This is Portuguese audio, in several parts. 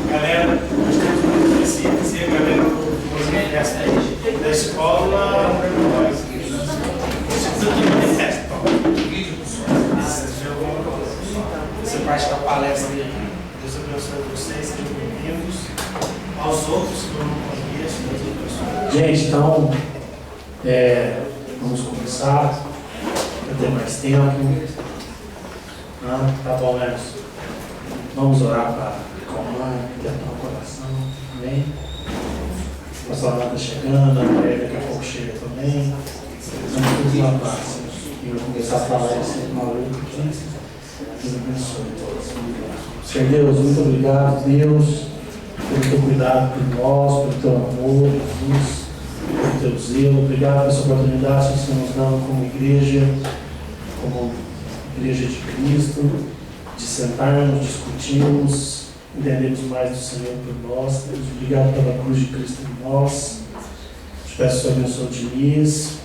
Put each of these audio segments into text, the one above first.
Galera, nós temos muito específicos e a galera da escola, essa parte da palestra aí. Deus abençoe vocês, sejam bem-vindos. Aos outros que eu não conheço, Deus abençoe. Gente, então, vamos começar. Para ter mais tempo. Tá bom, né? Vamos orar para acalmar, tentar o coração. Amém? A pastora está chegando, a André daqui a pouco chega também. Vamos todos na paz. E eu vou começar a falar esse maluco aqui. Deus abençoe todos. Senhor Deus, muito obrigado, Deus, pelo teu cuidado por nós, pelo teu amor, Jesus, pelo teu zelo. Obrigado por essa oportunidade que o Senhor nos dá como igreja de Cristo, de sentarmos, discutirmos, entendermos mais do Senhor por nós. Deus, obrigado pela cruz de Cristo em nós. Te peço que o Senhor abençoe o Diniz,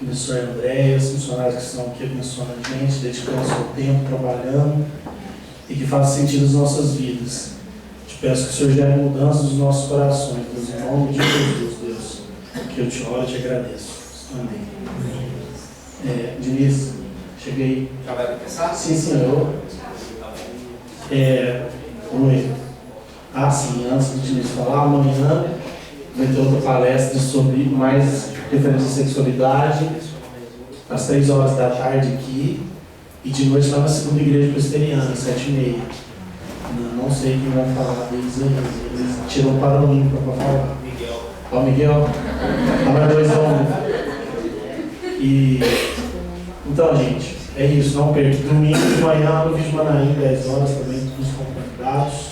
abençoe a Andréia, os funcionários que estão aqui abençoando a gente, dedicando o seu tempo, trabalhando, e que faça sentido nas nossas vidas. Te peço que o Senhor gere mudanças nos nossos corações, Deus, em nome de Jesus, Deus, que eu te oro e te agradeço. Amém. Diniz, cheguei. Já vai começar? Sim, senhor. Oi. Sim, antes de Diniz falar, amanhã vai ter outra palestra sobre mais referência à sexualidade, às 3 horas da tarde aqui, e de noite lá na segunda igreja presbiteriana, 7h30. Não sei quem vai falar deles aí, eles tiram para o link para falar. Miguel. Ó, Miguel. Agora 2 homens. Então, gente, é isso, não perca. Domingo de manhã no Vídeo Manaim, 10 horas também, todos os convidados.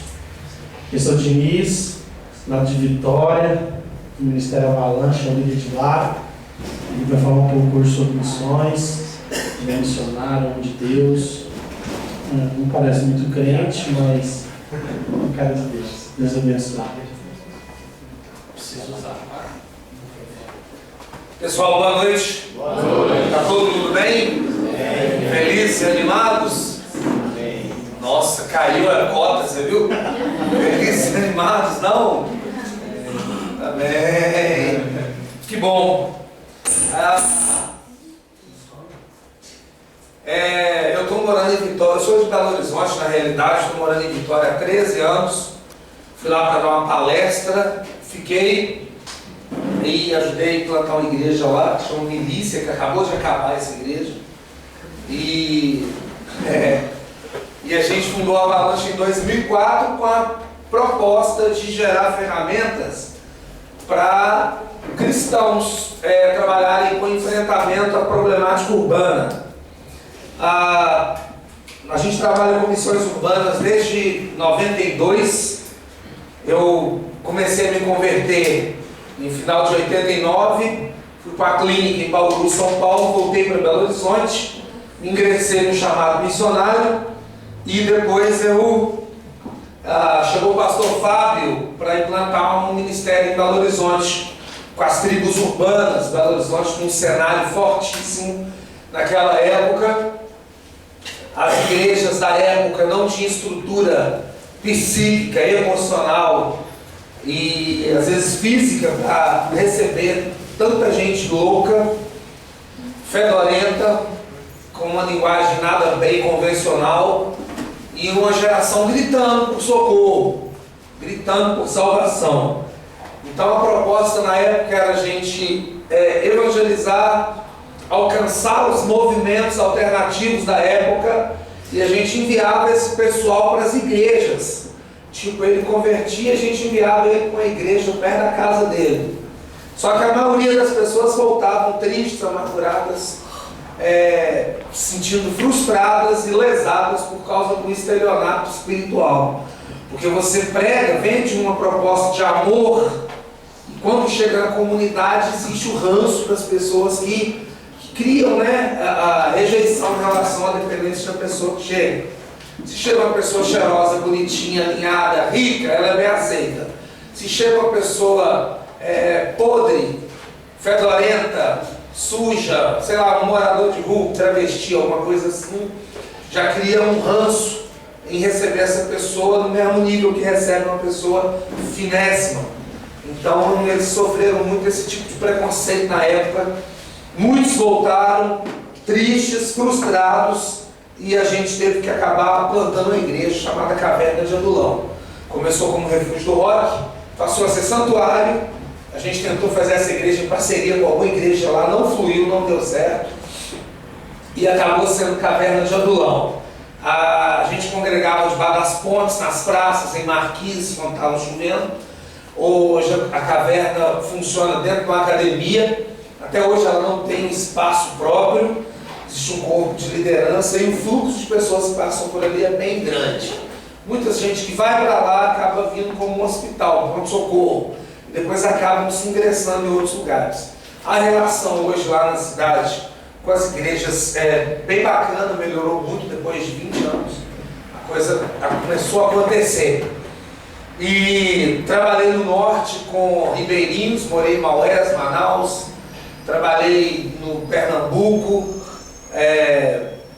Eu sou o Diniz, lá de Vitória, do Ministério Avalanche, é o líder de lá. Ele vai falar um pouco curso sobre missões, ele é missionário, homem de Deus. Não parece muito crente, mas é um cara de Deus. Deus abençoe. Preciso usar. Pessoal, boa noite. Boa noite. Está todo mundo bem? Felizes e animados? Amém. Nossa, caiu a cota, você viu? Felizes e animados, não? Amém. Que bom. Eu estou morando em Vitória, eu sou de Belo Horizonte, na realidade, estou morando em Vitória há 13 anos. Fui lá para dar uma palestra, fiquei e ajudei a plantar uma igreja lá, que chama Milícia, que acabou de acabar essa igreja. E a gente fundou a Avalanche em 2004 com a proposta de gerar ferramentas para cristãos trabalharem com enfrentamento à problemática urbana. A gente trabalha com missões urbanas desde 92. Eu comecei a me converter no final de 89, fui para a clínica em Bauru, São Paulo, voltei para Belo Horizonte, ingressei no chamado missionário e depois chegou o pastor Fábio para implantar um ministério em Belo Horizonte com as tribos urbanas. Belo Horizonte tinha um cenário fortíssimo naquela época. As igrejas da época não tinham estrutura psíquica, emocional e às vezes física para receber tanta gente louca, fedorenta, com uma linguagem nada bem convencional e uma geração gritando por socorro, gritando por salvação. Então a proposta na época era a gente evangelizar, alcançar os movimentos alternativos da época, e a gente enviava esse pessoal para as igrejas. Tipo, ele convertia, a gente enviava ele para uma igreja perto da casa dele. Só que a maioria das pessoas voltavam tristes, amarguradas, se sentindo frustradas e lesadas por causa do estelionato espiritual. Porque você prega, vende uma proposta de amor, e quando chega na comunidade existe o ranço das pessoas que criam a rejeição em relação à dependência da pessoa que chega. Se chega uma pessoa cheirosa, bonitinha, alinhada, rica, ela é bem aceita. Se chega uma pessoa podre, fedorenta, suja, sei lá, um morador de rua, travesti, alguma coisa assim, já cria um ranço em receber essa pessoa no mesmo nível que recebe uma pessoa finésima. Então eles sofreram muito esse tipo de preconceito na época. Muitos voltaram tristes, frustrados, e a gente teve que acabar plantando uma igreja chamada Caverna de Adulão. Começou como refúgio do rock, passou a ser santuário. A gente tentou fazer essa igreja em parceria com alguma igreja lá, não fluiu, não deu certo, e acabou sendo Caverna de Adulão. A gente congregava debaixo das pontes, nas praças, em marquises, quando estava chovendo. Hoje a caverna funciona dentro de uma academia. Até hoje ela não tem um espaço próprio, existe um corpo de liderança e o fluxo de pessoas que passam por ali é bem grande. Muita gente que vai para lá acaba vindo como um hospital, um pronto-socorro, e depois acabam se ingressando em outros lugares. A relação hoje lá na cidade com as igrejas é bem bacana, melhorou muito depois de 20 anos. A coisa começou a acontecer. E trabalhei no norte com ribeirinhos, morei em Maués, Manaus, trabalhei no Pernambuco,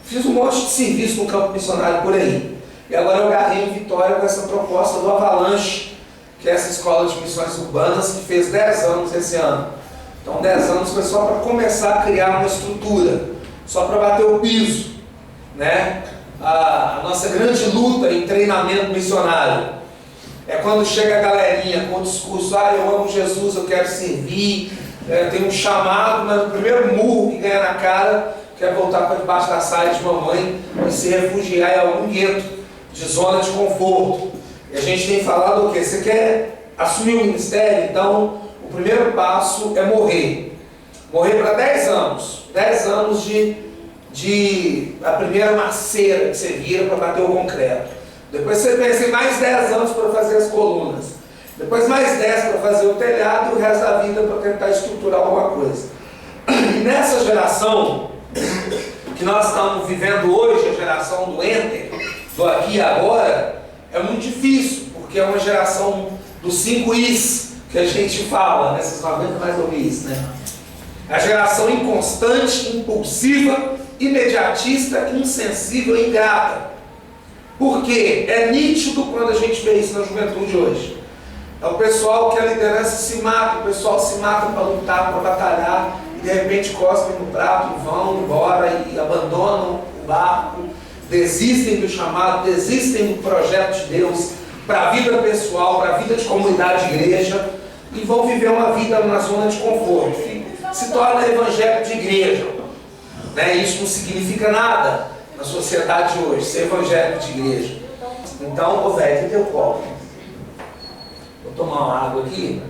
fiz um monte de serviço no campo missionário por aí. E agora eu agarrei em Vitória com essa proposta do Avalanche, que é essa escola de missões urbanas que fez 10 anos esse ano. Então 10 anos foi só para começar a criar uma estrutura, só para bater o piso, né? A nossa grande luta em treinamento missionário é quando chega a galerinha com o discurso: eu amo Jesus, eu quero servir, tem um chamado, mas o primeiro murro que ganha na cara quer voltar para debaixo da saia de mamãe e se refugiar em algum gueto de zona de conforto. E a gente tem falado o quê? Você quer assumir o ministério? Então o primeiro passo é morrer. Morrer para 10 anos. 10 anos de a primeira maceira que você vira para bater o concreto. Depois você pensa em mais 10 anos para fazer as colunas. Depois mais 10 para fazer o telhado e o resto da vida para tentar estruturar alguma coisa. E nessa geração que nós estamos vivendo hoje, a geração do Enter, do aqui e agora, é muito difícil, porque é uma geração dos 5 Is que a gente fala, né? Vocês não aguentam mais ouvir isso, né? A geração inconstante, impulsiva, imediatista, insensível e ingrata. Por quê? É nítido quando a gente vê isso na juventude hoje. É o pessoal que a liderança se mata, o pessoal se mata para lutar, para batalhar, e de repente cospem no prato, vão embora e abandonam o barco, desistem do chamado, desistem do projeto de Deus para a vida pessoal, para a vida de comunidade de igreja, e vão viver uma vida na zona de conforto. Se torna evangélico de igreja. Né? Isso não significa nada na sociedade hoje, ser evangélico de igreja. Então, velho, que teu copo? Vou tomar uma água aqui,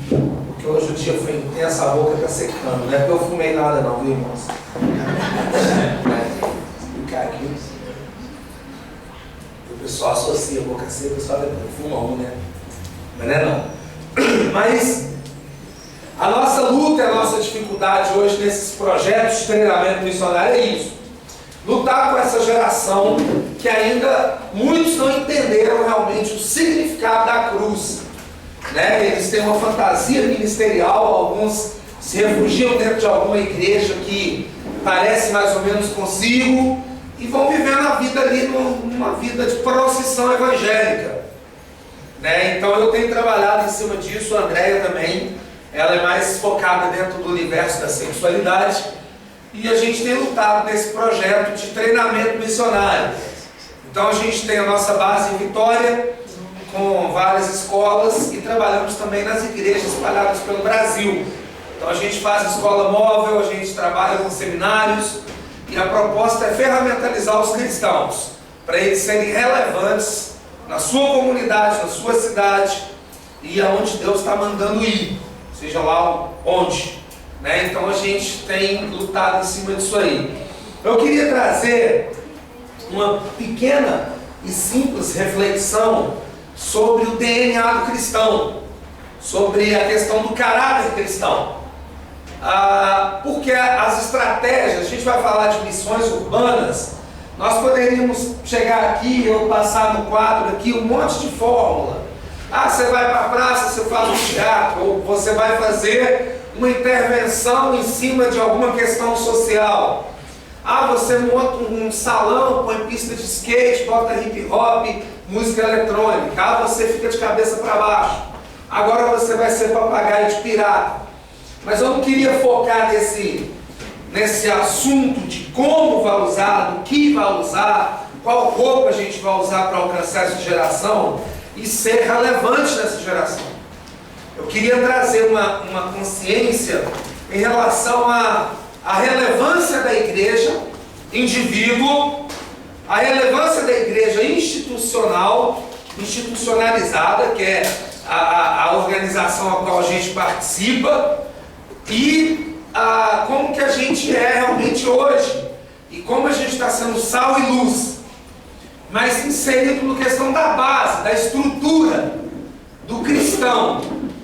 porque hoje o dia foi intenso, a boca está secando. Não é porque eu fumei nada não, viu, irmãos? Ficar aqui. O pessoal associa a boca seca, o pessoal fuma um, né? Mas não é não. Mas a nossa luta, a nossa dificuldade hoje nesses projetos de treinamento missionário é isso. Lutar com essa geração que ainda muitos não entenderam realmente o significado da cruz. Né? Eles têm uma fantasia ministerial, alguns se refugiam dentro de alguma igreja que parece mais ou menos consigo e vão vivendo a vida ali numa vida de procissão evangélica. Né? Então eu tenho trabalhado em cima disso, a Andréia também, ela é mais focada dentro do universo da sexualidade e a gente tem lutado nesse projeto de treinamento missionário. Então a gente tem a nossa base em Vitória, com várias escolas e trabalhamos também nas igrejas espalhadas pelo Brasil. Então a gente faz escola móvel, a gente trabalha com seminários e a proposta é ferramentalizar os cristãos, para eles serem relevantes na sua comunidade, na sua cidade e aonde Deus está mandando ir, seja lá onde. Né? Então a gente tem lutado em cima disso aí. Eu queria trazer uma pequena e simples reflexão sobre o DNA do cristão, sobre a questão do caráter cristão. Porque as estratégias, a gente vai falar de missões urbanas, nós poderíamos chegar aqui, eu passar no quadro aqui um monte de fórmula. Você vai para a praça, você faz um teatro, ou você vai fazer uma intervenção em cima de alguma questão social. Ah, você monta um salão, põe pista de skate, bota hip hop, música eletrônica. Ah, você fica de cabeça para baixo. Agora você vai ser papagaio de pirata. Mas eu não queria focar nesse assunto de como vai usar, do que vai usar, qual roupa a gente vai usar para alcançar essa geração e ser relevante nessa geração. Eu queria trazer uma consciência em relação à relevância da igreja, indivíduo, a relevância da igreja institucional, institucionalizada, que é a organização a qual a gente participa, e como que a gente é realmente hoje, e como a gente está sendo sal e luz, mas inserido na questão da base, da estrutura do cristão,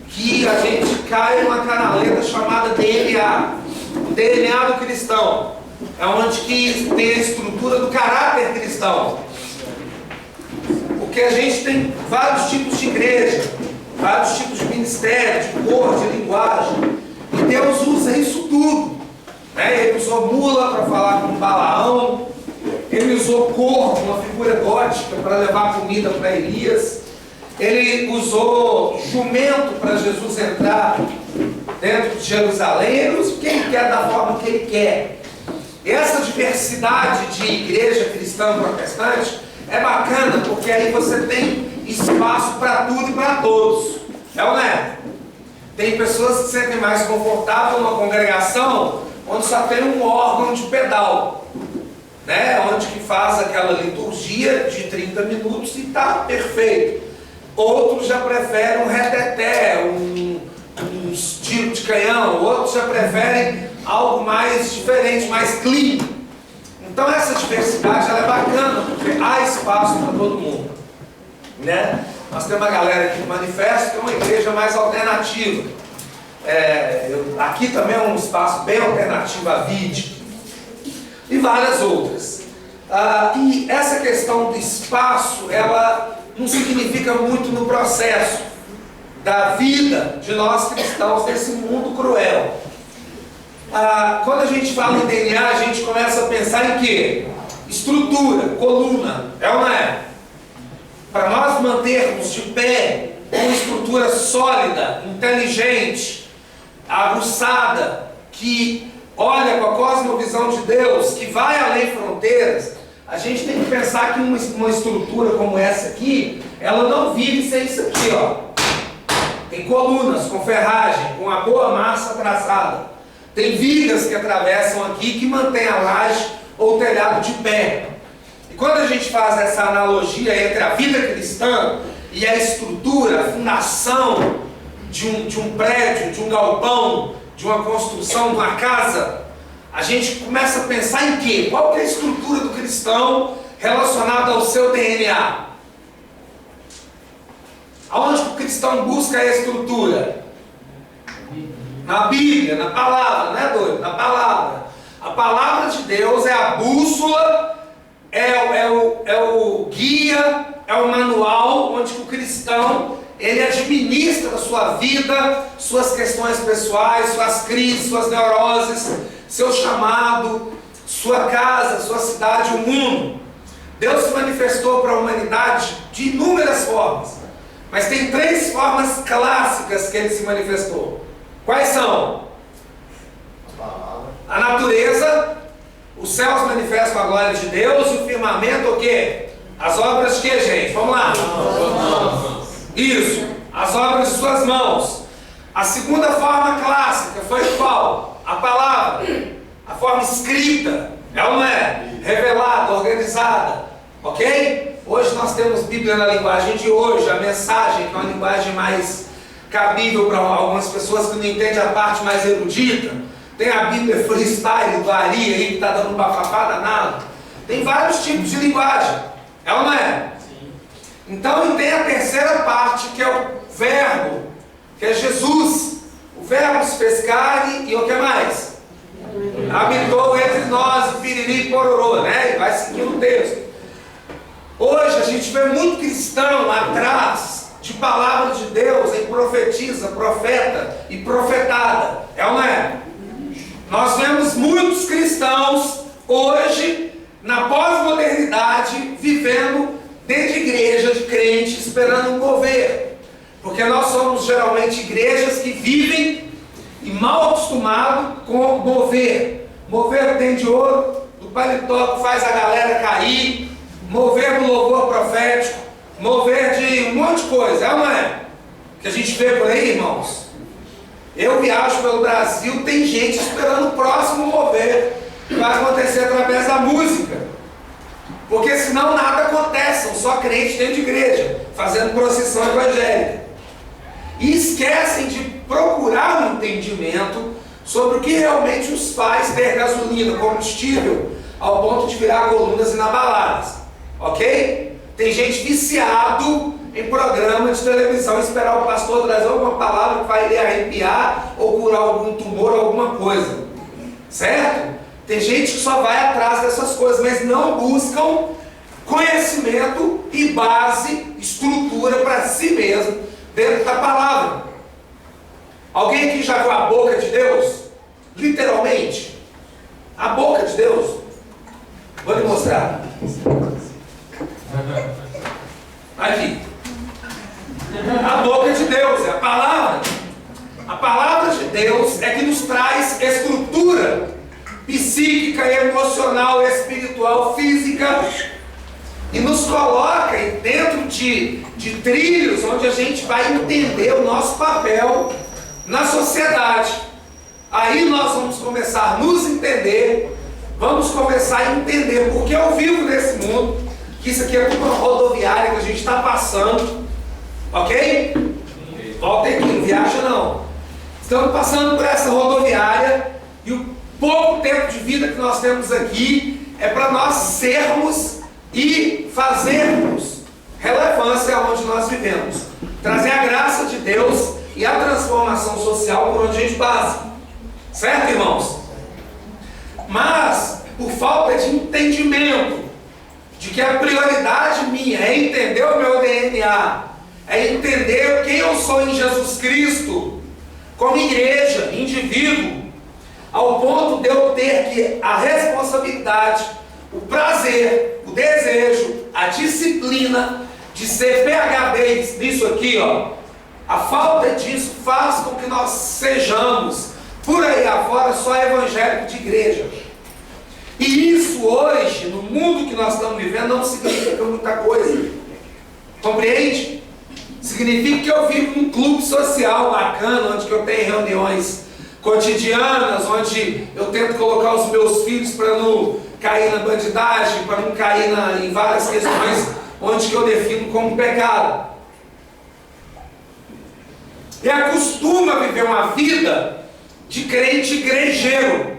que a gente cai numa canaleta chamada DNA, o DNA do cristão, é onde que tem a estrutura do caráter cristão, porque a gente tem vários tipos de igreja, vários tipos de ministério, de cor, de linguagem, e Deus usa isso tudo, né? Ele usou mula para falar com Balaão, ele usou corvo, uma figura gótica, para levar comida para Elias, ele usou jumento para Jesus entrar dentro de Jerusalém, ele usa o que ele quer da forma que ele quer. E essa diversidade de igreja cristã protestante é bacana, porque aí você tem espaço para tudo e para todos, é ou não é? Tem pessoas que se sentem mais confortáveis numa congregação onde só tem um órgão de pedal, né? Onde que faz aquela liturgia de 30 minutos e está perfeito. Outros já preferem um reteté, um tiro de canhão, outros já preferem algo mais diferente, mais clean. Então essa diversidade ela é bacana, porque há espaço para todo mundo, né? Nós temos uma galera aqui do Manifesto que é uma igreja mais alternativa. Aqui também é um espaço bem alternativo à VID e várias outras. E essa questão do espaço, ela não significa muito no processo da vida de nós cristãos nesse mundo cruel. Quando a gente fala em DNA, a gente começa a pensar em quê? Estrutura, coluna, é ou não é? Para nós mantermos de pé uma estrutura sólida, inteligente, aguçada, que olha com a cosmovisão de Deus, que vai além fronteiras, a gente tem que pensar que uma estrutura como essa aqui, ela não vive sem isso aqui, ó. Tem colunas com ferragem, com uma boa massa traçada. Tem vigas que atravessam aqui, que mantém a laje ou o telhado de pé. E quando a gente faz essa analogia entre a vida cristã e a estrutura, a fundação de um prédio, de um galpão, de uma construção, de uma casa, a gente começa a pensar em quê? Qual que é a estrutura do cristão relacionada ao seu DNA? Aonde o cristão busca a estrutura? Na Bíblia, na palavra, não é doido? Na palavra. A palavra de Deus é a bússola, é o guia, é o manual onde o cristão ele administra a sua vida, suas questões pessoais, suas crises, suas neuroses, seu chamado, sua casa, sua cidade, o mundo. Deus se manifestou para a humanidade de inúmeras formas, mas tem 3 formas clássicas que ele se manifestou. Quais são? A natureza, os céus manifestam a glória de Deus, e o firmamento o quê? As obras de quê, gente? Vamos lá. Isso, as obras de suas mãos. A segunda forma clássica foi qual? A palavra, a forma escrita, é ou não é? Revelada, organizada, ok? Hoje nós temos Bíblia na linguagem de hoje, a mensagem, que é uma linguagem mais cabível para algumas pessoas que não entendem a parte mais erudita. Tem a Bíblia freestyle do Ari aí que está dando um bafafá danado. Tem vários tipos de linguagem, é ou não é? Sim. Então, e tem a terceira parte, que é o verbo, que é Jesus. O verbo se fez carne e o que mais? Habitou entre nós, piriri e pororô, né? E vai seguir o texto. Hoje a gente vê muito cristão atrás de palavra de Deus em profetiza, profeta e profetada, é ou não é? Nós vemos muitos cristãos hoje, na pós-modernidade, vivendo dentro de igrejas de crentes, esperando um mover. Porque nós somos geralmente igrejas que vivem e mal acostumados com mover. Mover tem de ouro, do paletó que faz a galera cair, mover do louvor profético, mover de um monte de coisa, é ou não é? Que a gente vê por aí, irmãos. Eu viajo pelo Brasil, tem gente esperando o próximo mover que vai acontecer através da música. Porque senão nada acontece, são só crentes dentro de igreja, fazendo procissão evangélica. E esquecem de procurar um entendimento sobre o que realmente os faz ter gasolina, combustível, ao ponto de virar colunas inabaladas. Ok? Tem gente viciado em programa de televisão, esperar o pastor trazer alguma palavra que vai lhe arrepiar ou curar algum tumor, alguma coisa. Certo? Tem gente que só vai atrás dessas coisas, mas não buscam conhecimento e base, estrutura para si mesmo, dentro da palavra. Alguém aqui já viu a boca de Deus? Literalmente. A boca de Deus. Vou lhe mostrar. Aqui. A boca de Deus é a palavra. A palavra de Deus é que nos traz estrutura psíquica, emocional, espiritual, física, e nos coloca dentro de trilhos onde a gente vai entender o nosso papel na sociedade. Aí nós vamos começar a nos entender, vamos começar a entender porque eu vivo nesse mundo, que isso aqui é tudo uma rodoviária que a gente está passando, ok? Volta aqui, não viaja não. Estamos passando por essa rodoviária e o pouco tempo de vida que nós temos aqui é para nós sermos e fazermos relevância onde nós vivemos, trazer a graça de Deus e a transformação social por onde a gente passa, certo, irmãos? Mas por falta de entendimento de que a prioridade minha é entender o meu DNA, é entender quem eu sou em Jesus Cristo, como igreja, indivíduo, ao ponto de eu ter que a responsabilidade, o prazer, o desejo, a disciplina de ser PhD nisso aqui, ó. A falta disso faz com que nós sejamos, por aí afora, só evangélico de igreja. E isso hoje, no mundo que nós estamos vivendo, não significa muita coisa. Compreende? Significa que eu vivo num clube social bacana, onde que eu tenho reuniões cotidianas, onde eu tento colocar os meus filhos para não cair na bandidagem, para não cair em várias questões onde que eu defino como pecado. E acostuma a viver uma vida de crente igrejeiro,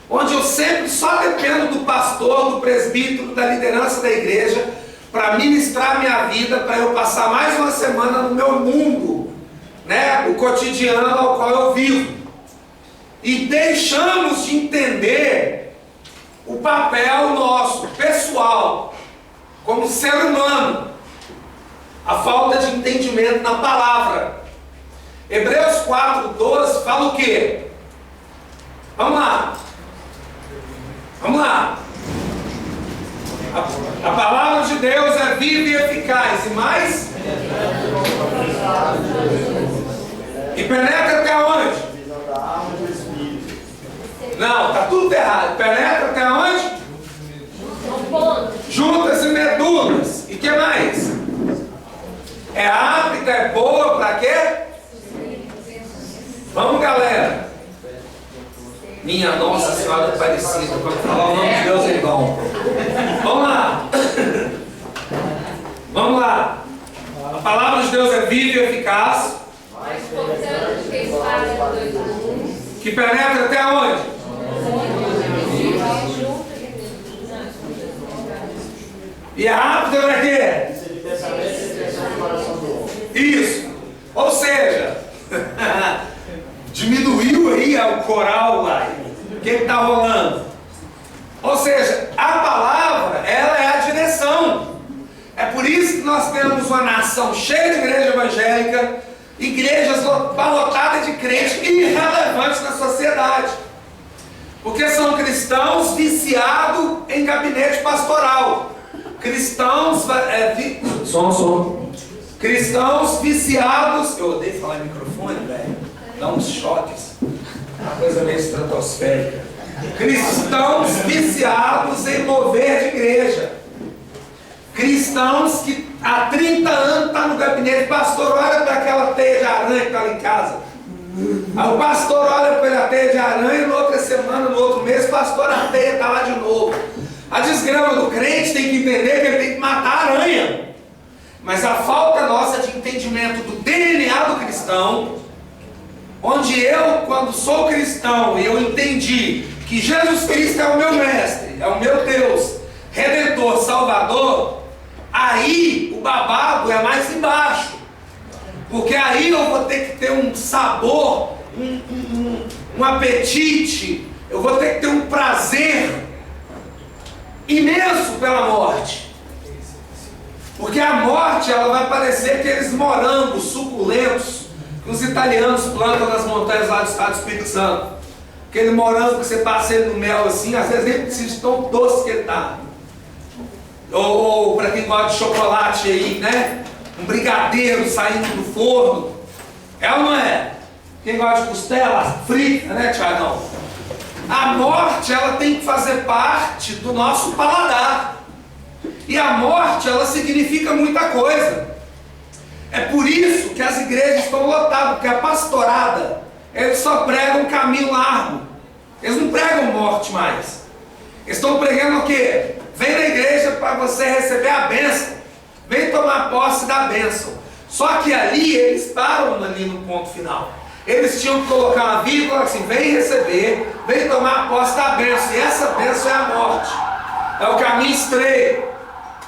onde eu sempre só dependo do pastor, do presbítero, da liderança da igreja para ministrar minha vida, para eu passar mais uma semana no meu mundo, né, o cotidiano ao qual eu vivo. E deixamos de entender o papel nosso, pessoal, como ser humano. A falta de entendimento na palavra. Hebreus 4:12 fala o quê? Vamos lá. Vamos lá. A palavra de Deus é viva e eficaz. E mais? E penetra até onde? Não, está tudo errado. Penetra até onde? Juntas e medulas. E o que mais? É apta, é boa para quê? Vamos, galera. Minha Nossa Senhora Aparecida, quando falar o nome de Deus é bom. Vamos lá. Vamos lá. A palavra de Deus é viva e eficaz. Que penetra até onde? E é apta para quê? Isso. Ou seja, diminuiu aí o coral lá. O que está rolando? Ou seja, a palavra, ela é a direção. É por isso que nós temos uma nação cheia de igreja evangélica, igrejas abarrotadas de crentes irrelevantes na sociedade. Porque são cristãos viciados em gabinete pastoral. Cristãos cristãos viciados. Eu odeio falar em microfone, velho. Dá uns choques. Uma coisa meio estratosférica. Cristãos viciados em mover de igreja. Cristãos que há 30 anos estão no gabinete. Pastor, olha para aquela teia de aranha que está lá em casa. Aí o pastor olha para ele, a teia de aranha, e na outra semana, no outro mês, pastor, a teia está lá de novo. A desgrama do crente tem que entender que ele tem que matar a aranha. Mas a falta nossa de entendimento do DNA do cristão, onde eu, quando sou cristão, e eu entendi que Jesus Cristo é o meu mestre, é o meu Deus, Redentor, Salvador, aí o babado é mais embaixo. Porque aí eu vou ter que ter um sabor, um apetite, eu vou ter que ter um prazer imenso pela morte. Porque a morte, ela vai parecer aqueles morangos suculentos que os italianos plantam nas montanhas lá do estado do Espírito Santo. Aquele morango que você passa ele no mel assim, às vezes nem precisa de tão doce que ele está. Ou para quem gosta de chocolate aí, né? Um brigadeiro saindo do forno. É ou não é? Quem gosta de costela frita, né, Tiagão? A morte, ela tem que fazer parte do nosso paladar. E a morte, ela significa muita coisa. É por isso que as igrejas estão lotadas, porque a pastorada, eles só pregam um caminho largo. Eles não pregam morte mais. Eles estão pregando o quê? Vem na igreja para você receber a bênção. Vem tomar posse da bênção. Só que ali, eles param ali no ponto final. Eles tinham que colocar uma vírgula assim, vem receber, vem tomar posse da bênção. E essa bênção é a morte. É o caminho estreito.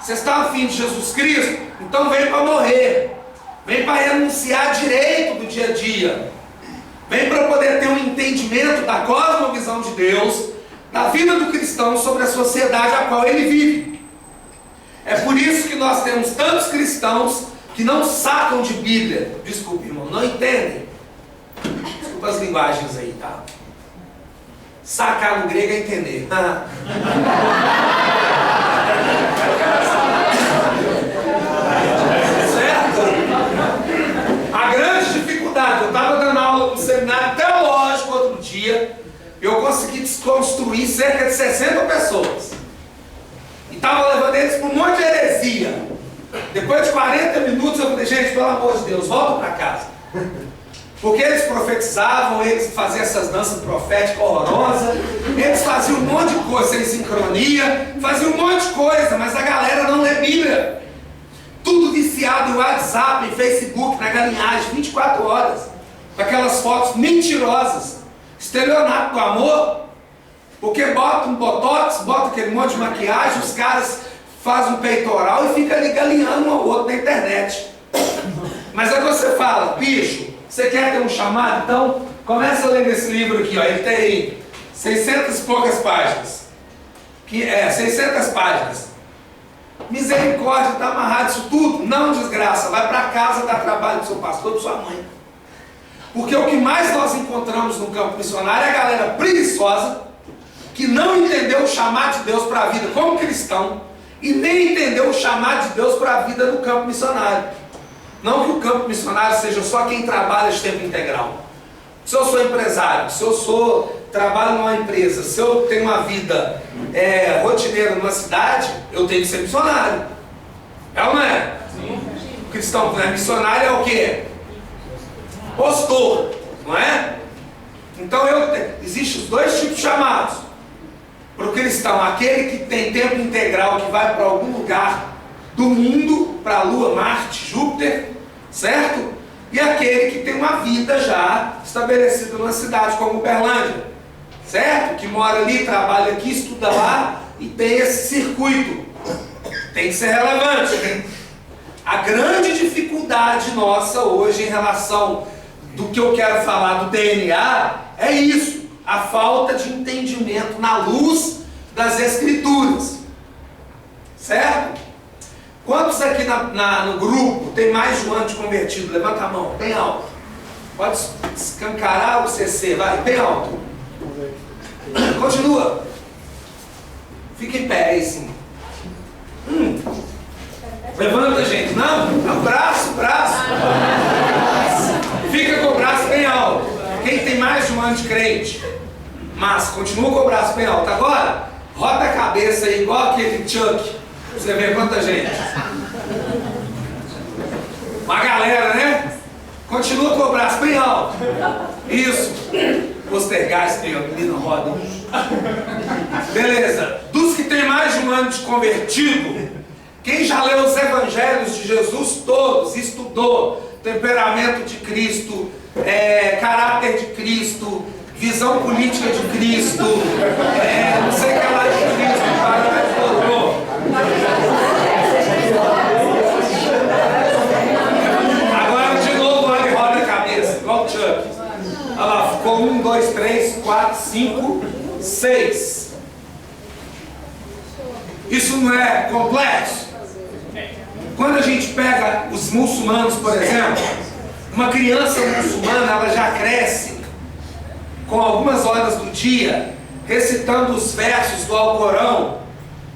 Você está afim de Jesus Cristo? Então vem para morrer. Vem para renunciar direito do dia a dia. Vem para poder ter um entendimento da cosmovisão de Deus, da vida do cristão sobre a sociedade a qual ele vive. É por isso que nós temos tantos cristãos que não sacam de Bíblia. Desculpe, irmão, não entendem. Desculpa as linguagens aí, tá? Sacar no grego é entender. Certo? A grande dificuldade, eu estava dando aula no seminário teológico outro dia, eu consegui desconstruir cerca de 60 pessoas. E estava levando eles para um monte de heresia. Depois de 40 minutos eu falei, gente, pelo amor de Deus, volta para casa. Porque eles profetizavam, eles faziam essas danças proféticas horrorosas, eles faziam um monte de coisa sem sincronia, faziam um monte de coisa, mas a galera não lê Bíblia. Tudo viciado em WhatsApp, em Facebook, na galinhagem, 24 horas. Com aquelas fotos mentirosas. Estelionato do amor. Porque bota um botox, bota aquele monte de maquiagem, os caras fazem um peitoral e fica ali galinhando um ao outro na internet. Mas aí você fala, bicho, você quer ter um chamado? Então, começa a ler esse livro aqui, ó. Ele tem 600 e poucas páginas. 600 páginas. Misericórdia, está amarrado isso tudo? Não, desgraça. Vai para casa dar trabalho para o seu pastor, para sua mãe. Porque o que mais nós encontramos no campo missionário é a galera preguiçosa, que não entendeu o chamado de Deus para a vida como cristão, e nem entendeu o chamado de Deus para a vida no campo missionário. Não que o campo missionário seja só quem trabalha de tempo integral. Se eu sou empresário, se eu trabalho numa empresa, se eu tenho uma vida rotineira numa cidade, eu tenho que ser missionário. É ou não é? Sim. O cristão missionário é o quê? Postor, não é? Então existem os dois tipos de chamados. Para o cristão, aquele que tem tempo integral, que vai para algum lugar do mundo, para a Lua, Marte, Júpiter, certo? E aquele que tem uma vida já estabelecida numa cidade como Uberlândia, certo? Que mora ali, trabalha aqui, estuda lá e tem esse circuito. Tem que ser relevante. A grande dificuldade nossa hoje em relação do que eu quero falar do DNA é isso, a falta de entendimento na luz das Escrituras, certo? Quantos aqui no grupo tem mais de um ano de convertido? Levanta a mão, bem alto. Pode escancarar o CC, vai, bem alto. Continua. Fica em pé aí, sim. Levanta, gente. Não, braço. Fica com o braço bem alto. Quem tem mais de um ano de crente? Mas continua com o braço bem alto. Agora, roda a cabeça aí, igual aquele Chuck. Você vê quanta gente. Uma galera, né? Continua com o braço bem alto. Isso. Postergar esse menino roda. Beleza. Dos que tem mais de um ano de convertido, quem já leu os evangelhos de Jesus todos, estudou temperamento de Cristo, caráter de Cristo, visão política de Cristo, não sei o que lá de Cristo, agora de novo ele roda a cabeça, igual o Chuck. Olha lá, ficou 1, 2, 3, 4, 5, 6. Isso não é complexo? Quando a gente pega os muçulmanos, por exemplo, uma criança muçulmana, ela já cresce com algumas horas do dia, recitando os versos do Alcorão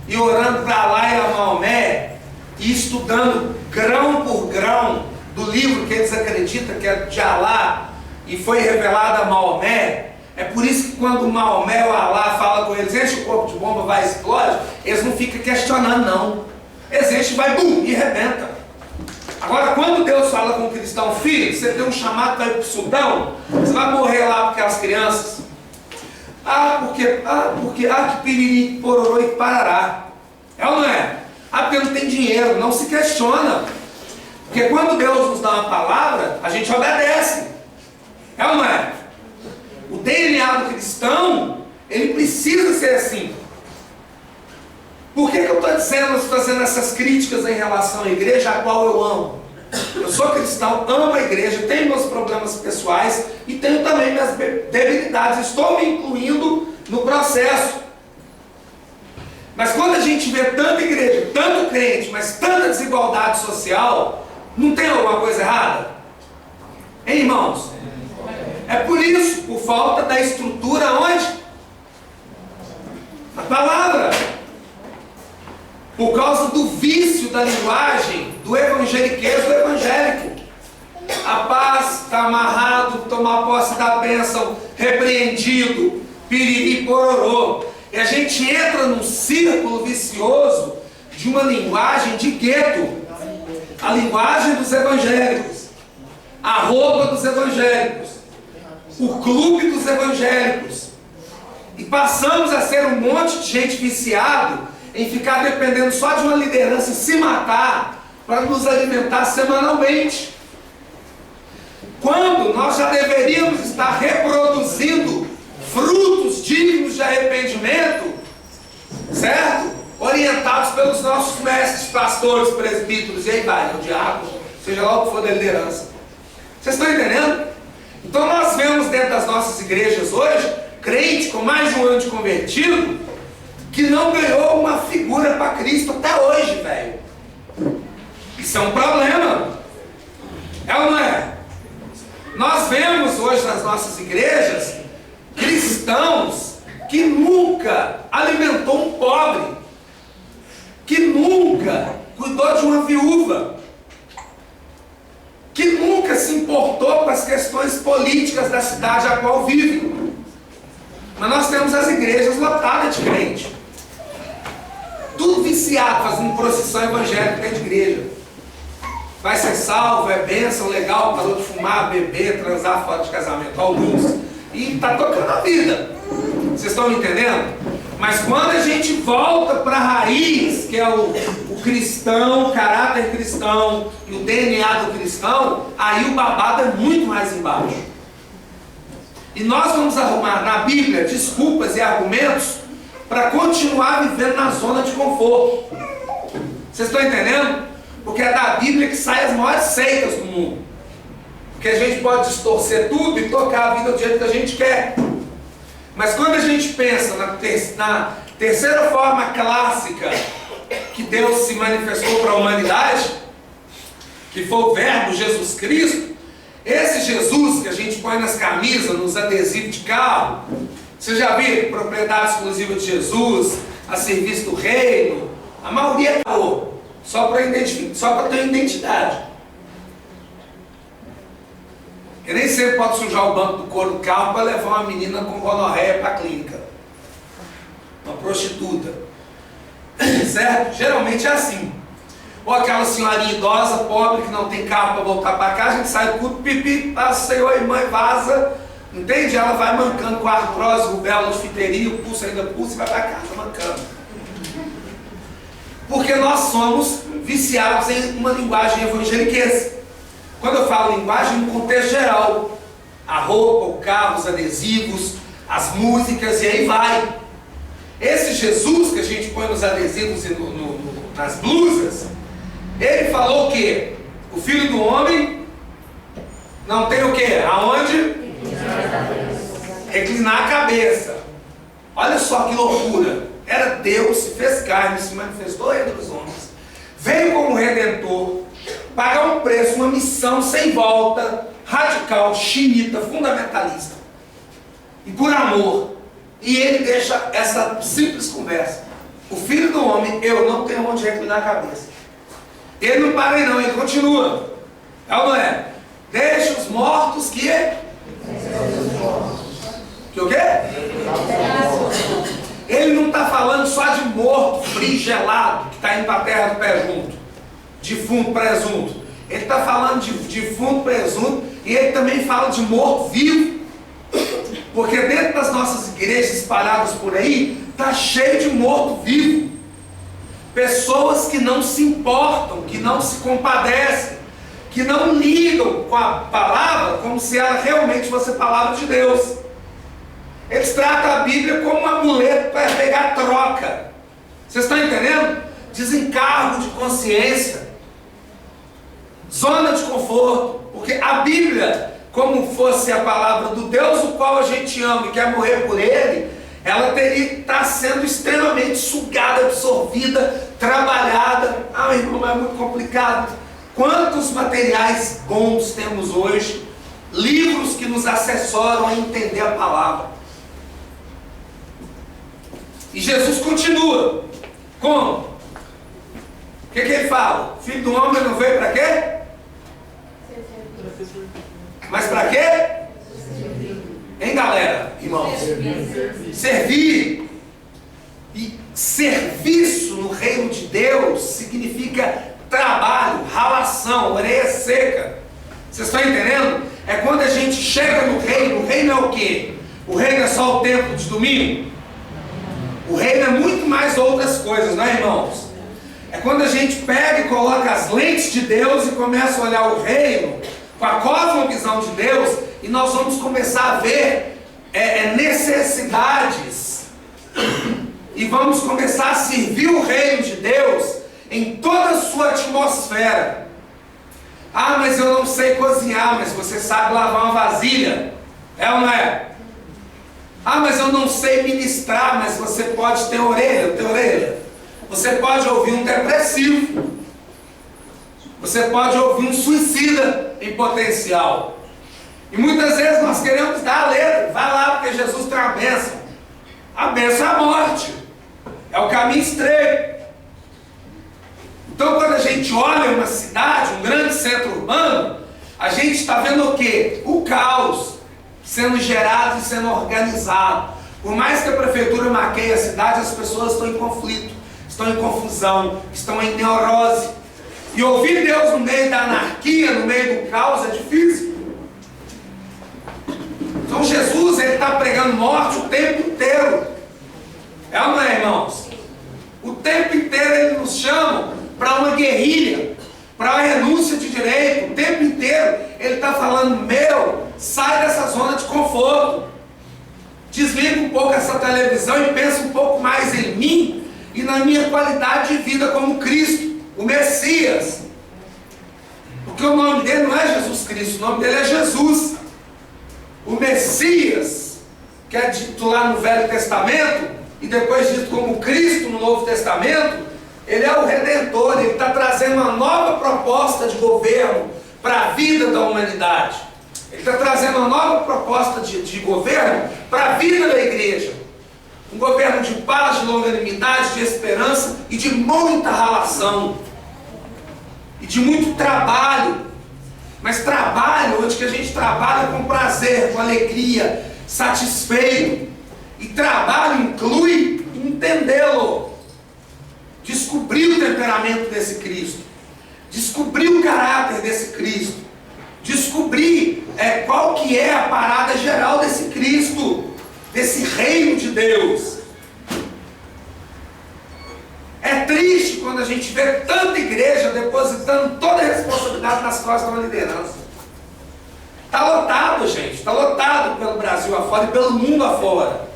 e orando para Allah e a Maomé, e estudando grão por grão do livro que eles acreditam que é de Allah e foi revelado a Maomé. É por isso que quando Maomé ou Allah fala com eles, enche o corpo de bomba, vai e explode, eles não ficam questionando não. Eles enchem, vai, bum, e arrebenta. Agora, quando Deus fala com o cristão, filho, você tem um chamado para ir para o Sudão, você vai morrer lá porque as crianças. Que piriri, pororô e parará. É ou não é? Porque não tem dinheiro, não se questiona. Porque quando Deus nos dá uma palavra, a gente obedece. É ou não é? O DNA do cristão, ele precisa ser assim. Por que eu estou fazendo essas críticas em relação à igreja, a qual eu amo? Eu sou cristão, amo a igreja, tenho meus problemas pessoais e tenho também minhas debilidades. Estou me incluindo no processo. Mas quando a gente vê tanta igreja, tanto crente, mas tanta desigualdade social, não tem alguma coisa errada? Hein, irmãos? É por isso, por falta da estrutura onde? A palavra. Por causa do vício da linguagem do evangeliquez do evangélico. A paz está amarrado, tomar posse da bênção, repreendido, piriri pororô. E a gente entra num círculo vicioso de uma linguagem de gueto. A linguagem dos evangélicos. A roupa dos evangélicos. O clube dos evangélicos. E passamos a ser um monte de gente viciado em ficar dependendo só de uma liderança e se matar para nos alimentar semanalmente. Quando nós já deveríamos estar reproduzindo frutos dignos de arrependimento, certo? Orientados pelos nossos mestres, pastores, presbíteros, e aí vai, o diabo, seja lá o que for da liderança. Vocês estão entendendo? Então nós vemos dentro das nossas igrejas hoje, crente com mais de um ano de convertido, que não ganhou uma figura para Cristo até hoje, velho. Isso é um problema. É ou não é? Nós vemos hoje nas nossas igrejas cristãos que nunca alimentou um pobre, que nunca cuidou de uma viúva, que nunca se importou com as questões políticas da cidade a qual vive. Mas nós temos as igrejas lotadas de crente. Tudo viciado, fazendo procissão evangélica dentro de igreja. Vai ser salvo, é bênção, legal, parou de fumar, beber, transar fora de casamento, alguns. E está tocando a vida. Vocês estão me entendendo? Mas quando a gente volta para a raiz, que é o cristão, o caráter cristão e o DNA do cristão, aí o babado é muito mais embaixo. E nós vamos arrumar na Bíblia desculpas e argumentos para continuar vivendo na zona de conforto. Vocês estão entendendo? Porque é da Bíblia que saem as maiores seitas do mundo. Porque a gente pode distorcer tudo e tocar a vida do jeito que a gente quer. Mas quando a gente pensa na terceira forma clássica que Deus se manifestou para a humanidade, que foi o Verbo Jesus Cristo, esse Jesus que a gente põe nas camisas, nos adesivos de carro, Você já viu propriedade exclusiva de Jesus, a serviço do reino? A maioria é caô, só para ter identidade. Eu nem sempre pode sujar o banco do couro do carro para levar uma menina com gonorreia para a clínica. Uma prostituta. Certo? Geralmente é assim. Ou aquela senhorinha idosa, pobre, que não tem carro para voltar para casa, a gente sai do culto, pipi, passa, Senhor, irmã, e vaza. Entende? Ela vai mancando com artrose, rubéola, difteria, o pulso ainda pulsa e vai para casa mancando. Porque nós somos viciados em uma linguagem evangeliquez. Quando eu falo linguagem, no contexto geral, a roupa, o carro, os adesivos, as músicas e aí vai. Esse Jesus que a gente põe nos adesivos e nas blusas, ele falou o quê? O Filho do Homem não tem o quê? Aonde? Reclinar a cabeça. Olha só que loucura. Era Deus, se fez carne, se manifestou entre os homens. Veio como Redentor, pagar um preço, uma missão sem volta, radical, xiita, fundamentalista. E por amor. E ele deixa essa simples conversa. O Filho do Homem, eu não tenho onde reclinar a cabeça. Ele não para aí não, ele continua. É ou não é? Deixa os mortos que o quê? Ele não está falando só de morto, frio, gelado, que está indo para a terra do pé junto. Defunto, presunto. Ele está falando de defunto, presunto, e ele também fala de morto vivo. Porque dentro das nossas igrejas espalhadas por aí, está cheio de morto vivo. Pessoas que não se importam, que não se compadecem, que não lidam com a palavra como se ela realmente fosse a palavra de Deus. Eles tratam a Bíblia como um amuleto para pegar troca. Vocês estão entendendo? Desencargo de consciência, zona de conforto, porque a Bíblia, como fosse a palavra do Deus o qual a gente ama e quer morrer por ele, ela teria que estar sendo extremamente sugada, absorvida, trabalhada. Ah, meu irmão, é muito complicado. Quantos materiais bons temos hoje, livros que nos assessoram a entender a palavra. E Jesus continua. Como? O que ele fala? Filho do homem não veio para quê? Mas para quê? Hein, galera? Irmãos? Servir. E serviço no reino de Deus significa trabalho, ralação, areia seca. Vocês estão entendendo? É quando a gente chega no reino. O reino é o quê? O reino é só o templo de domingo? O reino é muito mais outras coisas, não é, irmãos? É quando a gente pega e coloca as lentes de Deus e começa a olhar o reino com a cosmovisão de Deus, e nós vamos começar a ver necessidades e vamos começar a servir o reino de Deus em toda a sua atmosfera. Ah, mas eu não sei cozinhar, mas você sabe lavar uma vasilha, é ou não é? Ah, mas eu não sei ministrar, mas você pode ter orelha. Você pode ouvir um depressivo. Você pode ouvir um suicida em potencial. E muitas vezes nós queremos dar a letra. Vai lá, porque Jesus tem uma bênção. A bênção é a morte. É o caminho estreito. Então, quando a gente olha uma cidade, um grande centro urbano, a gente está vendo o quê? O caos sendo gerado e sendo organizado. Por mais que a prefeitura maqueie a cidade, as pessoas estão em conflito, estão em confusão, estão em neurose. E ouvir Deus no meio da anarquia, no meio do caos, é difícil. Então Jesus, ele está pregando morte o tempo inteiro. É ou não é, irmãos? O tempo inteiro ele nos chama para uma guerrilha, para uma renúncia de direito. O tempo inteiro ele está falando, sai dessa zona de conforto. Desliga um pouco essa televisão e pensa um pouco mais em mim e na minha qualidade de vida como Cristo, o Messias. Porque o nome dele não é Jesus Cristo, o nome dele é Jesus. O Messias, que é dito lá no Velho Testamento e depois dito como Cristo no Novo Testamento, ele é o Redentor, ele está trazendo uma nova proposta de governo para a vida da humanidade. Ele está trazendo uma nova proposta de governo para a vida da igreja. Um governo de paz, de longanimidade, de esperança e de muita relação. E de muito trabalho. Mas trabalho onde que a gente trabalha com prazer, com alegria, satisfeito. E trabalho inclui entendê-lo. Descobrir o temperamento desse Cristo. Descobrir o caráter desse Cristo. Descobrir qual que é a parada geral desse Cristo. Desse reino de Deus. É triste quando a gente vê tanta igreja depositando toda a responsabilidade nas costas da liderança. Está lotado, gente. Está lotado pelo Brasil afora e pelo mundo afora.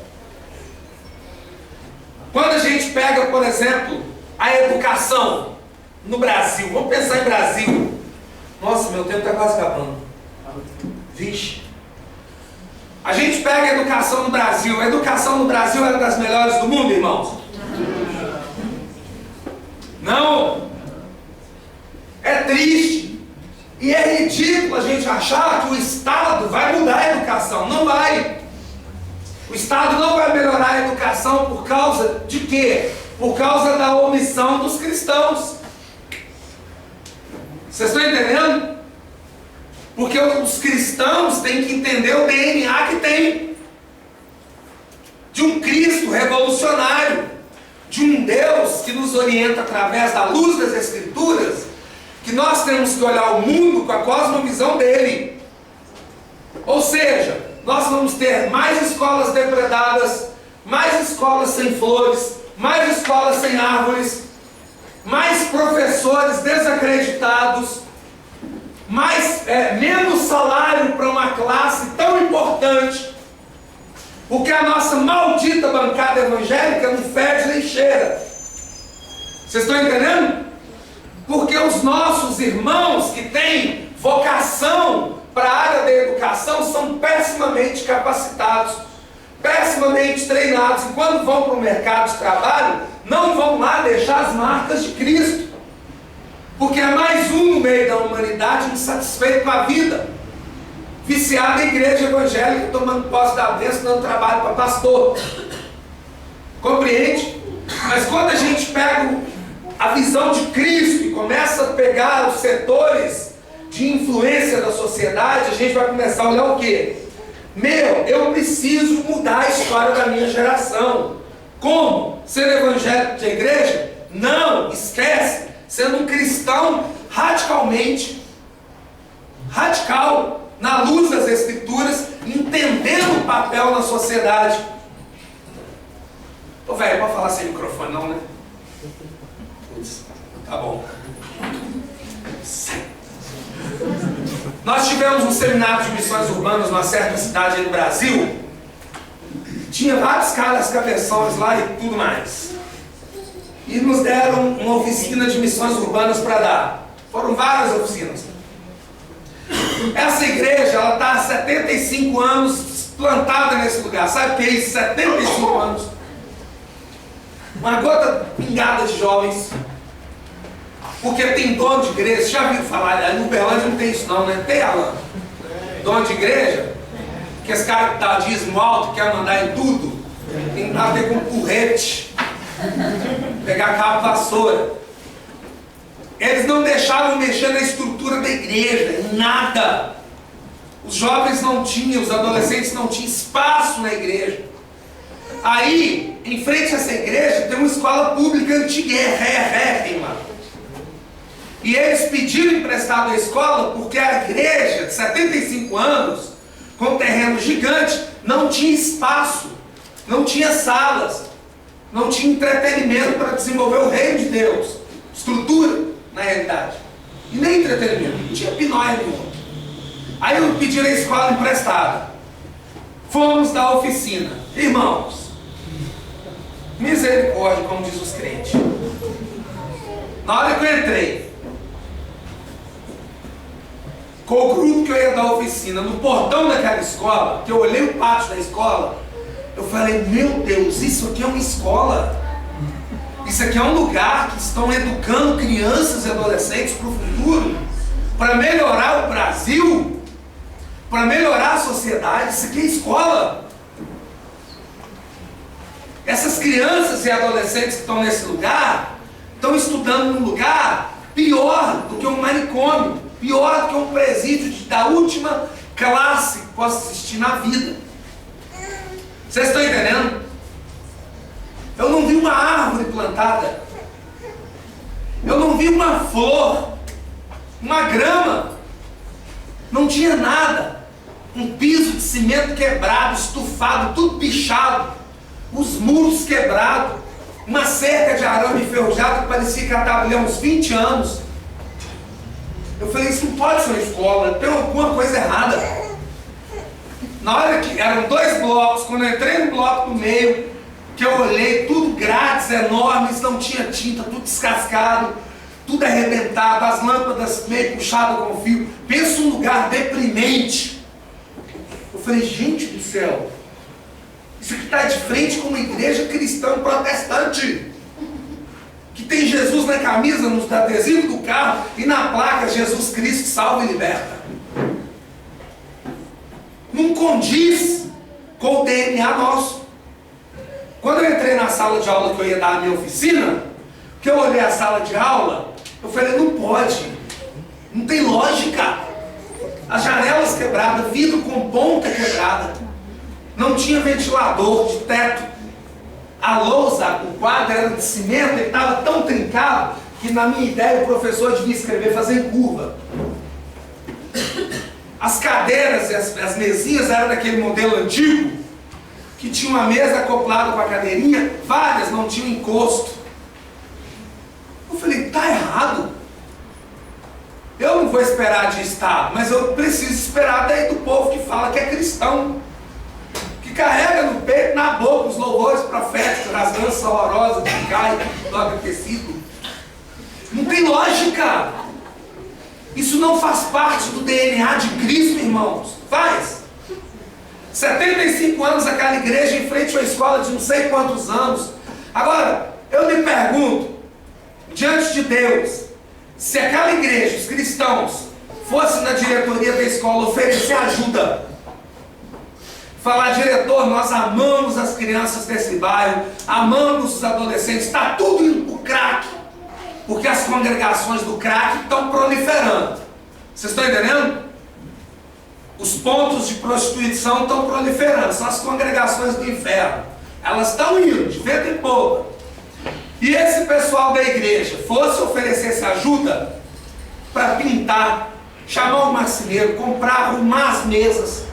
Quando a gente pega, por exemplo, a educação no Brasil. Vamos pensar em Brasil. Nossa, meu tempo está quase acabando. Vixe. A gente pega a educação no Brasil. A educação no Brasil é uma das melhores do mundo, irmãos? Não. É triste. E é ridículo a gente achar que o Estado vai mudar a educação. Não vai. O Estado não vai melhorar a educação por causa de quê? Por causa da omissão dos cristãos. Vocês estão entendendo? Porque os cristãos têm que entender o DNA que tem. De um Cristo revolucionário. De um Deus que nos orienta através da luz das Escrituras. Que nós temos que olhar o mundo com a cosmovisão dele. Ou seja, nós vamos ter mais escolas depredadas, mais escolas sem flores, mais escolas sem árvores, mais professores desacreditados, menos salário para uma classe tão importante, porque a nossa maldita bancada evangélica não fede nem cheira. Vocês estão entendendo? Porque os nossos irmãos que têm vocação para a área da educação são pessimamente capacitados, pessimamente treinados, e quando vão para o mercado de trabalho, não vão lá deixar as marcas de Cristo, porque é mais um no meio da humanidade insatisfeito com a vida, viciado em igreja evangélica, tomando posse da bênção, dando trabalho para pastor. Compreende? Mas quando a gente pega a visão de Cristo e começa a pegar os setores de influência da sociedade, a gente vai começar a olhar o quê? Eu preciso mudar a história da minha geração. Como? Sendo evangélico de igreja? Não, esquece. Sendo um cristão radical, na luz das Escrituras, entendendo o papel na sociedade. Ô velho, pode falar sem microfone não, né? Tá bom. Nós tivemos um seminário de missões urbanas numa certa cidade aí no Brasil. Tinha vários caras cabeções lá e tudo mais. E nos deram uma oficina de missões urbanas para dar. Foram várias oficinas. Essa igreja, ela está há 75 anos plantada nesse lugar. Sabe o que é isso? 75 anos. Uma gota pingada de jovens. Porque tem dono de igreja, você já viu falar, no Uberlândia não tem isso não, né? Tem, Alan? Dono de igreja, que esse cara que dá dízimo alto, quer mandar em tudo, tem que bater com um porrete, pegar cabo vassoura. Eles não deixavam mexer na estrutura da igreja, em nada. Os jovens não tinham, os adolescentes não tinham espaço na igreja. Aí, em frente a essa igreja, tem uma escola pública antiguérrima. E eles pediram emprestado a escola porque a igreja de 75 anos, com um terreno gigante, não tinha espaço, não tinha salas, não tinha entretenimento para desenvolver o reino de Deus. Estrutura, na realidade. E nem entretenimento, não tinha pinóia nenhuma. Aí eu pedi a escola emprestada. Fomos da oficina. Irmãos, misericórdia, como diz os crentes. Na hora que eu entrei, com o grupo que eu ia dar oficina, no portão daquela escola, que eu olhei o pátio da escola, eu falei, meu Deus, isso aqui é uma escola. Isso aqui é um lugar que estão educando crianças e adolescentes para o futuro, para melhorar o Brasil. para melhorar a sociedade. Isso aqui é escola. Essas crianças e adolescentes que estão nesse lugar, estão estudando num lugar pior do que um manicômio, pior do que um presídio da última classe que possa existir na vida. Vocês estão entendendo? Eu não vi uma árvore plantada. Eu não vi uma flor, uma grama. Não tinha nada. Um piso de cimento quebrado, estufado, tudo pichado. Os muros quebrados. Uma cerca de arame enferrujado que parecia que ela estava ali há uns 20 anos. Eu falei, isso não pode ser uma escola, tem alguma coisa errada. Na hora que eram 2 blocos, quando eu entrei no bloco do meio, que eu olhei, tudo grades enormes, não tinha tinta, tudo descascado, tudo arrebentado, as lâmpadas meio puxadas com fio. Pensa um lugar deprimente. Eu falei, gente do céu, isso aqui está de frente com uma igreja cristã protestante, que tem Jesus na camisa, no adesivo do carro e na placa Jesus Cristo salva e liberta. Não condiz com o DNA nosso. Quando eu entrei na sala de aula que eu ia dar a minha oficina, que eu olhei a sala de aula, eu falei, não pode, não tem lógica. As janelas quebradas, vidro com ponta quebrada, não tinha ventilador de teto. A lousa, o quadro era de cimento, ele estava tão trincado que, na minha ideia, o professor devia escrever fazendo curva. As cadeiras e as mesinhas eram daquele modelo antigo, que tinha uma mesa acoplada com a cadeirinha, várias não tinham encosto. Eu falei, tá errado. Eu não vou esperar de Estado, mas eu preciso esperar daí do povo que fala que é cristão, que carrega no peito, na boca, os louvores proféticos, as danças horrorosas que caem do aquecido. Não tem lógica. Isso não faz parte do DNA de Cristo, irmãos. Faz. 75 anos aquela igreja em frente a uma escola de não sei quantos anos. Agora, eu me pergunto, diante de Deus, se aquela igreja, os cristãos, fossem na diretoria da escola oferecer ajuda, falar, diretor, nós amamos as crianças desse bairro, amamos os adolescentes, está tudo indo para o crack, porque as congregações do crack estão proliferando. Vocês estão entendendo? Os pontos de prostituição estão proliferando, são as congregações do inferno. Elas estão indo, de vento em popa. E esse pessoal da igreja fosse oferecer essa ajuda para pintar, chamar o marceneiro, comprar, arrumar as mesas.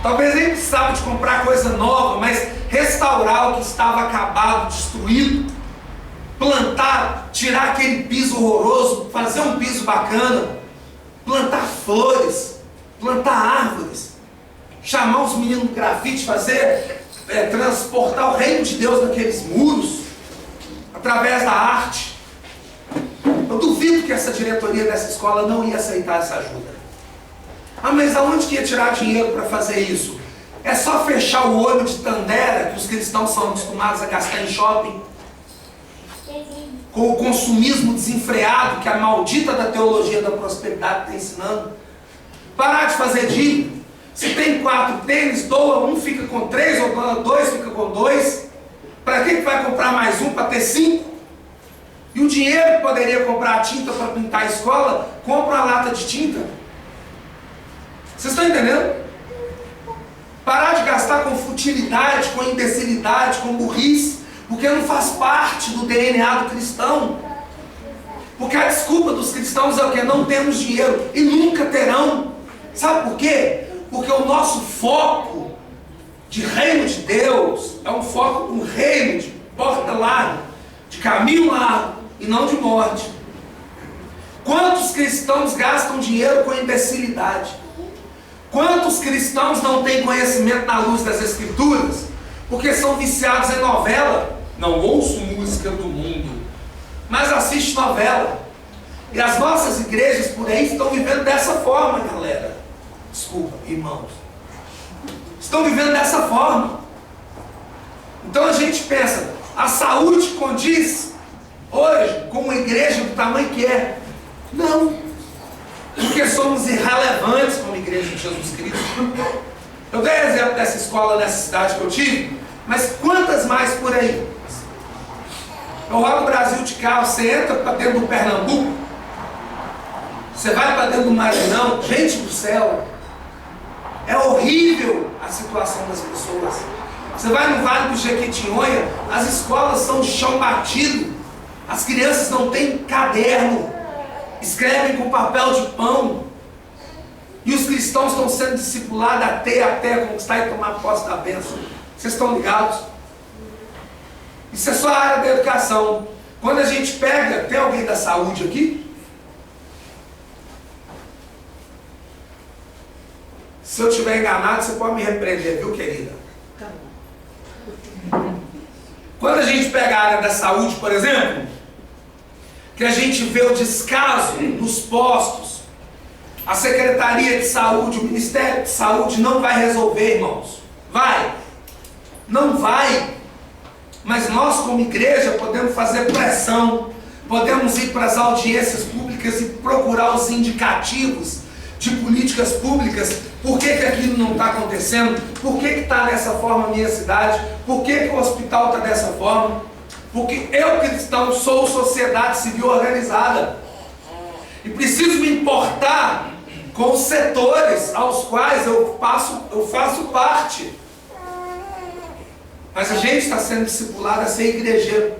Talvez nem precisava de comprar coisa nova, mas restaurar o que estava acabado, destruído. Plantar, tirar aquele piso horroroso, fazer um piso bacana. Plantar flores, plantar árvores. Chamar os meninos do grafite, transportar o reino de Deus naqueles muros, através da arte. Eu duvido que essa diretoria dessa escola não ia aceitar essa ajuda. Ah, mas aonde que ia tirar dinheiro para fazer isso? É só fechar o olho de Tandera, que os cristãos são acostumados a gastar em shopping, com o consumismo desenfreado que a maldita da teologia da prosperidade está ensinando. Parar de fazer dívida. Se tem 4 tênis, doa um, fica com 3, ou doa 2, fica com 2. Para que vai comprar mais um para ter 5? E o dinheiro que poderia comprar a tinta para pintar a escola, compra uma lata de tinta. Vocês estão entendendo? Parar de gastar com futilidade, com imbecilidade, com burrice, porque não faz parte do DNA do cristão. Porque a desculpa dos cristãos é o que? Não temos dinheiro e nunca terão. Sabe por quê? Porque o nosso foco de reino de Deus é um foco, um reino de porta larga, de caminho largo e não de morte. Quantos cristãos gastam dinheiro com imbecilidade? Quantos cristãos não têm conhecimento na luz das Escrituras? Porque são viciados em novela. Não ouço música do mundo, mas assiste novela. E as nossas igrejas por aí estão vivendo dessa forma, galera. Desculpa, irmãos. Estão vivendo dessa forma. Então a gente pensa, a saúde condiz hoje com uma igreja do tamanho que é. Não. porque somos irrelevantes como igreja de Jesus Cristo. Eu dei exemplo dessa escola nessa cidade que eu tive, mas quantas mais por aí? Eu rodo o Brasil de carro, você entra para dentro do Pernambuco, você vai para dentro do Maranhão, gente do céu, é horrível a situação das pessoas. Você vai no Vale do Jequitinhonha, as escolas são de chão batido, as crianças não têm caderno, escrevem com papel de pão, e os cristãos estão sendo discipulados até conquistar e tomar posse da bênção. Vocês estão ligados? Isso é só a área da educação. Quando a gente pega, tem alguém da saúde aqui? Se eu estiver enganado, você pode me repreender, viu, querida? Quando a gente pega a área da saúde, por exemplo, que a gente vê o descaso nos postos, a Secretaria de Saúde, o Ministério de Saúde não vai resolver, irmãos. Vai? Não vai. Mas nós, como igreja, podemos fazer pressão, podemos ir para as audiências públicas e procurar os indicativos de políticas públicas. Por que aquilo não está acontecendo? Por que está dessa forma a minha cidade? Por que o hospital está dessa forma? Porque eu, cristão, sou sociedade civil organizada e preciso me importar com os setores aos quais eu faço parte. Mas a gente está sendo discipulado a ser igrejeiro,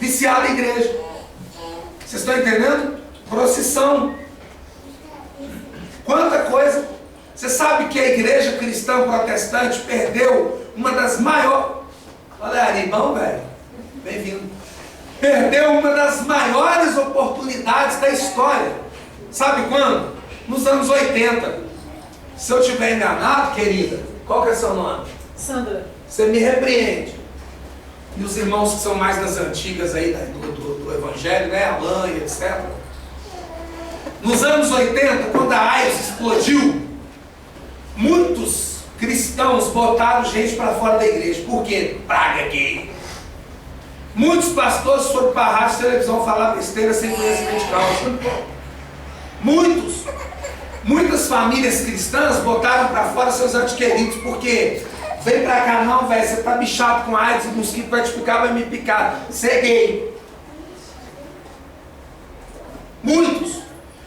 viciado em igreja. Vocês estão entendendo? Procissão. Quanta coisa. Você sabe que a igreja cristã protestante perdeu uma das maiores... Olha aí, bom, velho. Bem-vindo. Perdeu uma das maiores oportunidades da história. Sabe quando? Nos anos 80. Se eu estiver enganado, querida, qual que é seu nome? Sandra. Você me repreende. E os irmãos que são mais das antigas aí do Evangelho, né? Alain, etc. Nos anos 80, quando a AIDS explodiu, muitos cristãos botaram gente para fora da igreja. Por quê? Praga gay. Muitos pastores foram para a rádio e televisão falar besteira sem conhecimento de causa. Muitas famílias cristãs botaram para fora seus antiqueridos. Por quê? Vem pra cá não, velho, você tá bichado com AIDS, o mosquito vai te picar, vai me picar. Você é gay. Muitos.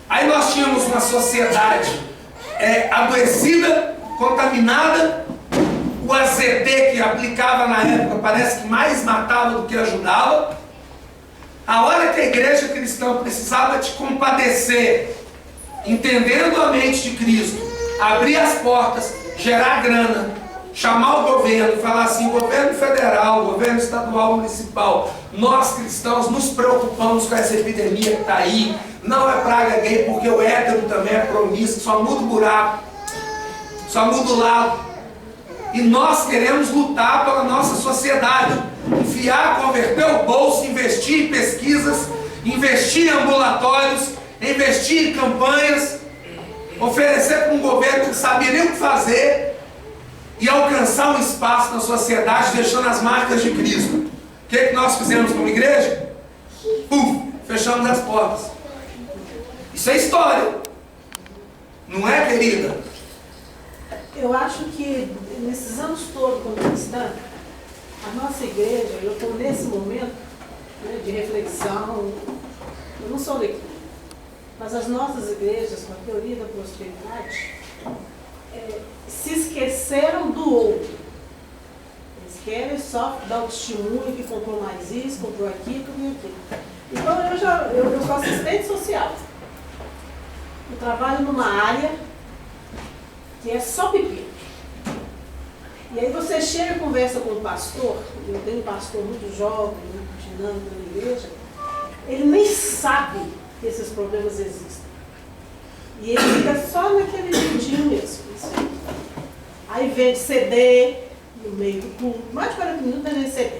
Aí nós tínhamos uma sociedade adoecida, contaminada. O AZT que aplicava na época parece que mais matava do que ajudava. A hora que a igreja cristã precisava te compadecer, entendendo a mente de Cristo, abrir as portas, gerar grana, chamar o governo, falar assim, governo federal, governo estadual, municipal, nós cristãos nos preocupamos com essa epidemia que está aí, não é praga gay porque o hétero também é promíscuo, só muda o buraco, só muda o lado, e nós queremos lutar pela nossa sociedade, enfiar, converter o bolso, investir em pesquisas, investir em ambulatórios, investir em campanhas, oferecer para um governo que não sabia nem o que fazer, e alcançar um espaço na sociedade, deixando as marcas de Cristo. O que nós fizemos como igreja? Fechamos as portas. Isso é história. Não é, querida? Eu acho que nesses anos todos como cristã, a nossa igreja, eu estou nesse momento, né, de reflexão, eu não sou daqui, mas as nossas igrejas, com a teoria da prosperidade, se esqueceram do outro. Eles querem só dar o testemunho que comprou mais isso, comprou aquilo, e aquilo. Então eu sou assistente social. Eu trabalho numa área que é só pepino. E aí você chega e conversa com o pastor, eu tenho um pastor muito jovem, muito dinâmico na igreja, ele nem sabe que esses problemas existem. E ele fica só naquele jeitinho mesmo. Aí vende CD no meio do culto, mais de 40 minutos vendendo CD.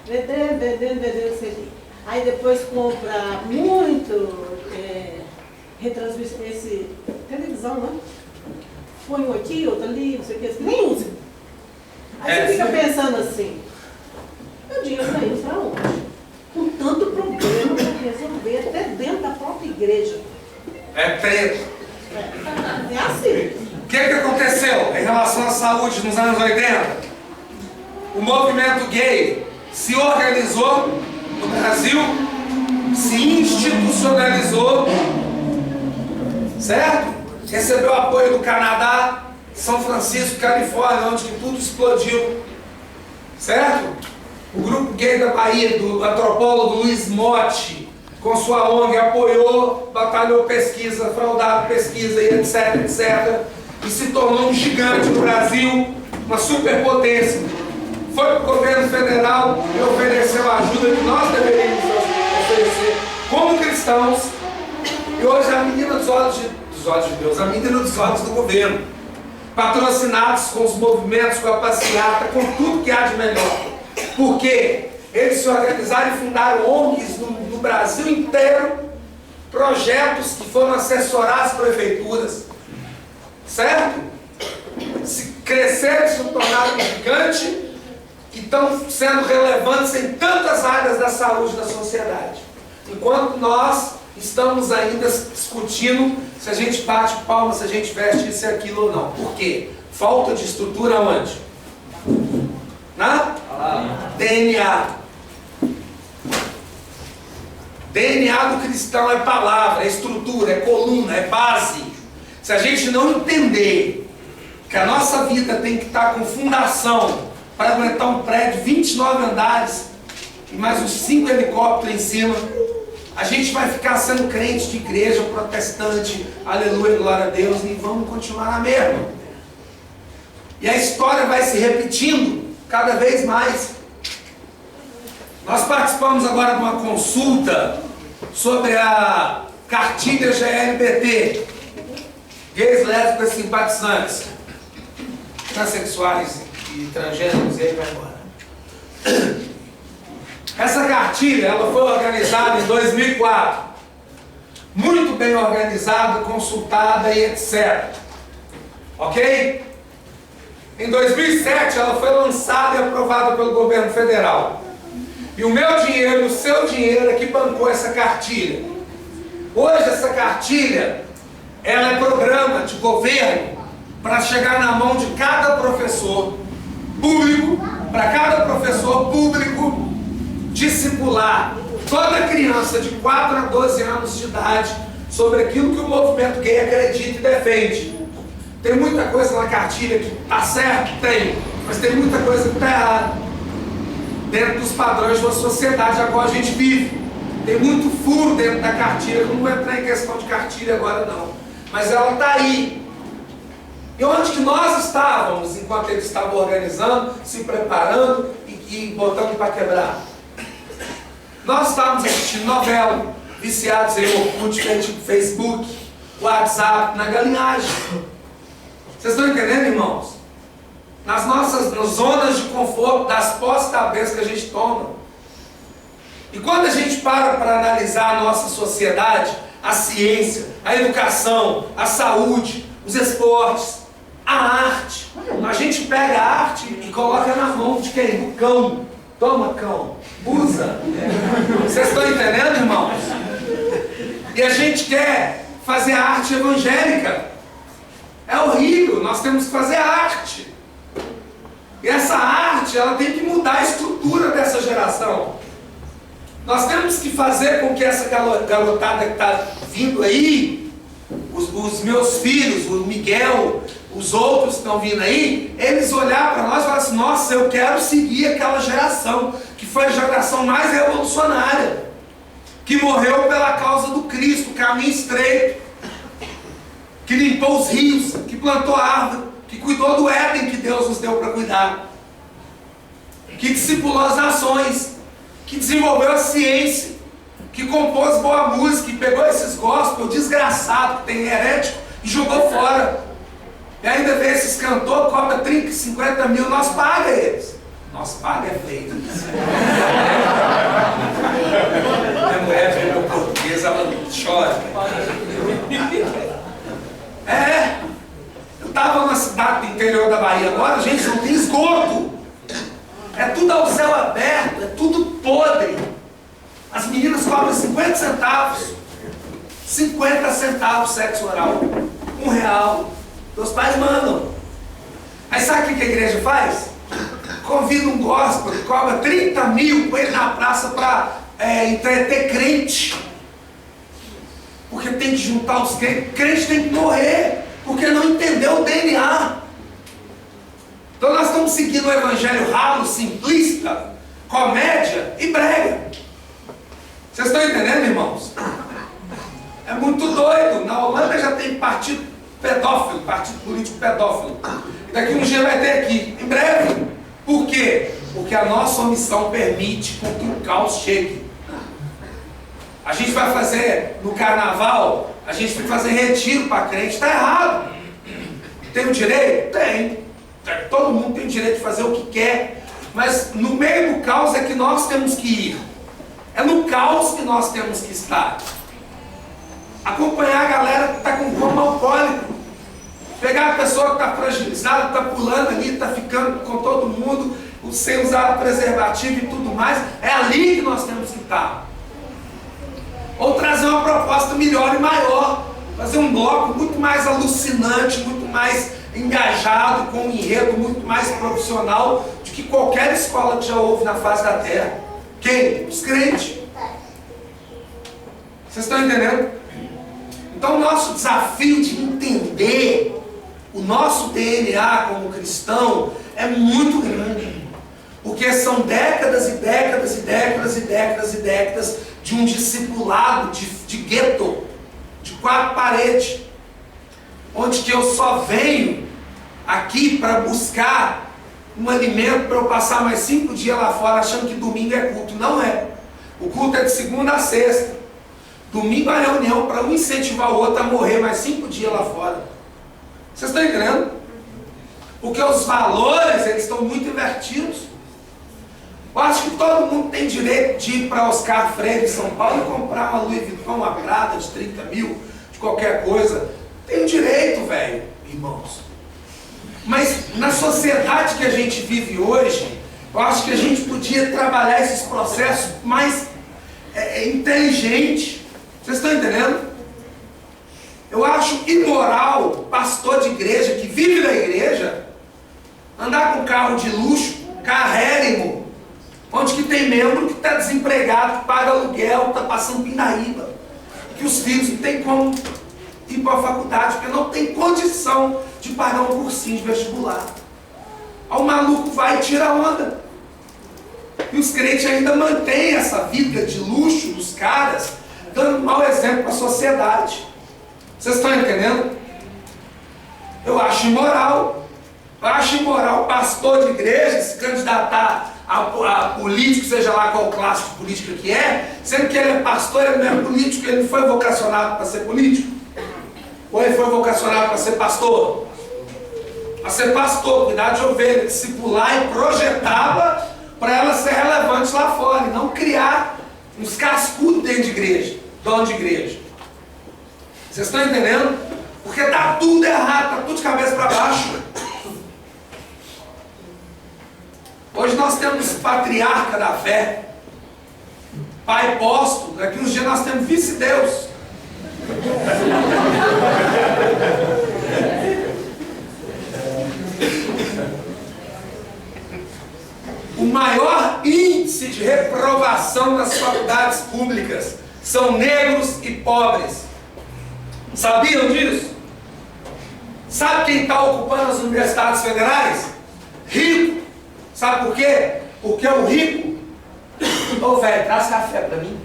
Vendendo CD. Aí depois compra muito retransmissão, televisão, né? Põe um aqui, outro ali, não sei o que, nem usa. Aí você fica pensando assim, o dinheiro está indo para onde? Com tanto problema para resolver até dentro da própria igreja. é preto. É assim. O que aconteceu em relação à saúde nos anos 80? O movimento gay se organizou no Brasil, se institucionalizou, certo? Recebeu apoio do Canadá, São Francisco, Califórnia, onde que tudo explodiu, certo? O grupo gay da Bahia, do antropólogo Luiz Motti, com sua ONG, apoiou, batalhou pesquisa, fraudado pesquisa e etc, etc. E se tornou um gigante no Brasil, uma superpotência. Foi para o governo federal e ofereceu a ajuda que nós deveríamos oferecer como cristãos. E hoje a menina dos olhos de Deus, a menina dos olhos do governo, patrocinados com os movimentos, com a passeata, com tudo que há de melhor. Porque eles se organizaram e fundaram ONGs no Brasil inteiro, projetos que foram assessorar as prefeituras, certo? Se cresceram, se tornaram gigantes e estão sendo relevantes em tantas áreas da saúde da sociedade. Enquanto nós estamos ainda discutindo se a gente bate palma, se a gente veste isso e aquilo ou não. Por quê? Falta de estrutura onde? Na? DNA. DNA do cristão é palavra, é estrutura, é coluna, é base. Se a gente não entender que a nossa vida tem que estar com fundação para aguentar um prédio, 29 andares e mais uns 5 helicópteros em cima, a gente vai ficar sendo crente de igreja, protestante, aleluia, glória a Deus, e vamos continuar na mesma. E a história vai se repetindo cada vez mais. Nós participamos agora de uma consulta sobre a cartilha GLBT, gays, lésbicas, simpatizantes, transexuais e transgêneros, e aí vai embora. Essa cartilha, ela foi organizada em 2004, muito bem organizada, consultada e etc. Ok? Em 2007, ela foi lançada e aprovada pelo governo federal. E o meu dinheiro, o seu dinheiro é que bancou essa cartilha. Hoje essa cartilha, ela é programa de governo para chegar na mão de cada professor público, para cada professor público discipular toda criança de 4 a 12 anos de idade sobre aquilo que o movimento gay acredita e defende. Tem muita coisa na cartilha que está certo? Tem, mas tem muita coisa que está errada dentro dos padrões de uma sociedade a qual a gente vive. Tem muito furo dentro da cartilha, eu não vou entrar em questão de cartilha agora não, mas ela está aí. E onde que nós estávamos enquanto eles estavam organizando, se preparando e botando para quebrar? Nós estávamos assistindo novela, viciados em Orkut, Facebook, WhatsApp, na galinhagem. Vocês estão entendendo, irmãos? Nas nossas zonas de conforto, das posses cabeças que a gente toma. E quando a gente para analisar a nossa sociedade, a ciência, a educação, a saúde, os esportes, a arte, a gente pega a arte e coloca na mão de quem? Do cão. Toma, cão, usa. Vocês estão entendendo, irmãos? E a gente quer fazer a arte evangélica. É horrível, nós temos que fazer arte. E essa arte, ela tem que mudar a estrutura dessa geração. Nós temos que fazer com que essa garotada que está vindo aí, os meus filhos, o Miguel, os outros que estão vindo aí, eles olhar para nós e falar assim, nossa, eu quero seguir aquela geração, que foi a geração mais revolucionária, que morreu pela causa do Cristo, caminho estreito, que limpou os rios, que plantou árvore, que cuidou do Éden que Deus nos deu para cuidar, que discipulou as nações, que desenvolveu a ciência, que compôs boa música, que pegou esses gospel desgraçado, que tem herético, e jogou fora. E ainda vê esses cantores, cobra 30, 50 mil, nós paga eles. Nós paga é feito. Minha mulher vê meu português, ela chora. Eu estava numa cidade do interior da Bahia agora, gente, não tem esgoto. É tudo ao céu aberto, é tudo podre. As meninas cobram 50 centavos. 50 centavos sexo oral. R$1. Teus pais mandam. Aí sabe o que a igreja faz? Convida um gospel, cobra 30 mil com ele na praça para entreter crente. Porque tem que juntar os crentes. Crente tem que morrer, porque não entendeu o DNA. Então nós estamos seguindo o evangelho ralo, simplista, comédia e brega. Vocês estão entendendo, irmãos? É muito doido. Na Holanda já tem partido pedófilo, partido político pedófilo. E daqui um dia vai ter aqui, em breve. Por quê? Porque a nossa omissão permite com que o caos chegue. A gente vai fazer no carnaval, a gente vai fazer retiro para crente, está errado. Tem o direito? Tem. Todo mundo tem o direito de fazer o que quer. Mas no meio do caos é que nós temos que ir. É no caos que nós temos que estar. Acompanhar a galera que está com coma alcoólico. Pegar a pessoa que está fragilizada, está pulando ali, está ficando com todo mundo, sem usar preservativo e tudo mais. É ali que nós temos que estar. Ou trazer uma proposta melhor e maior. Fazer um bloco muito mais alucinante, muito mais engajado, com um enredo muito mais profissional do que qualquer escola que já houve na face da terra. Quem? Os crentes. Vocês estão entendendo? Então o nosso desafio de entender o nosso DNA como cristão é muito grande. Porque são décadas e décadas e décadas e décadas e décadas de um discipulado de gueto, de 4 paredes, onde que eu só venho aqui para buscar um alimento para eu passar mais 5 dias lá fora achando que domingo é culto. Não é. O culto é de segunda a sexta. Domingo é reunião para um incentivar o outro a morrer mais 5 dias lá fora. Vocês estão entendendo? Porque os valores, eles estão muito invertidos. Eu acho que todo mundo tem direito de ir para Oscar Freire em São Paulo e comprar uma Louis Vuitton, uma Prada de 30 mil, de qualquer coisa. Tem o direito, velho, irmãos. Mas na sociedade que a gente vive hoje, eu acho que a gente podia trabalhar esses processos mais inteligente. Vocês estão entendendo? Eu acho imoral pastor de igreja que vive na igreja andar com carro de luxo, carrérrimo, onde que tem membro que está desempregado, que paga aluguel, está passando pindaíba, que os filhos não tem como ir para a faculdade, porque não tem condição de pagar um cursinho de vestibular. Aí o maluco vai e tira a onda. E os crentes ainda mantêm essa vida de luxo dos caras, dando mau exemplo para a sociedade. Vocês estão entendendo? Eu acho imoral. Eu acho imoral o pastor de igreja se candidatar a político, seja lá qual classe de política que é, sendo que ele é pastor, ele não é político, ele não foi vocacionado para ser político. Ou ele foi vocacionado para ser pastor? Para ser pastor, cuidar de ovelha, discipular e projetá-la para ela ser relevante lá fora, e não criar uns cascudos dentro de igreja, dono de igreja. Vocês estão entendendo? Porque está tudo errado, está tudo de cabeça para baixo. Hoje nós temos patriarca da fé, pai apóstolo, daqui uns dias nós temos vice-deus. O maior índice de reprovação nas faculdades públicas são negros e pobres. Sabiam disso? Sabe quem está ocupando as universidades federais? Rico. Sabe por quê? Porque o rico... Ô velho, traz café para mim.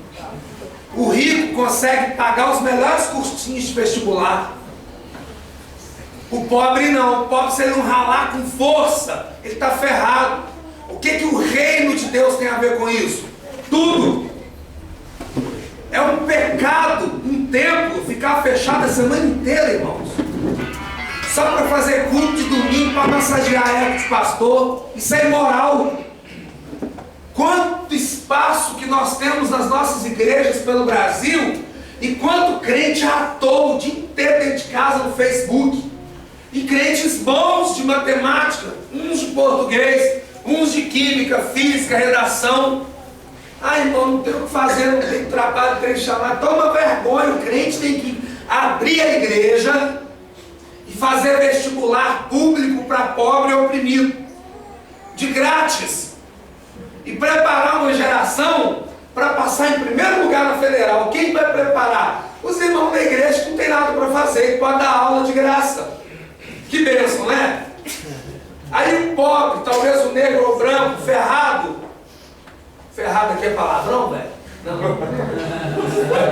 O rico consegue pagar os melhores cursinhos de vestibular. O pobre não. O pobre, se ele não ralar com força, ele está ferrado. O que o reino de Deus tem a ver com isso? Tudo. É um pecado um templo ficar fechado a semana inteira, irmãos. Só para fazer culto de domingo, para massagear a ego de pastor. Isso é imoral. Quanto espaço que nós temos nas nossas igrejas pelo Brasil, e quanto crente atou o dia inteiro dentro de casa no Facebook. E crentes bons de matemática, uns de português, uns de química, física, redação. Ah, irmão, pastor, não tem o que fazer, não tem trabalho, tem que chamar. Toma vergonha, o crente tem que abrir a igreja e fazer vestibular público para pobre e oprimido, de grátis, e preparar uma geração para passar em primeiro lugar na federal. Quem vai preparar? Os irmãos da igreja que não tem nada para fazer, que pode dar aula de graça. Que bênção, né? Aí o pobre, talvez o negro ou o branco, ferrado. Ferrado aqui é palavrão, velho? Não.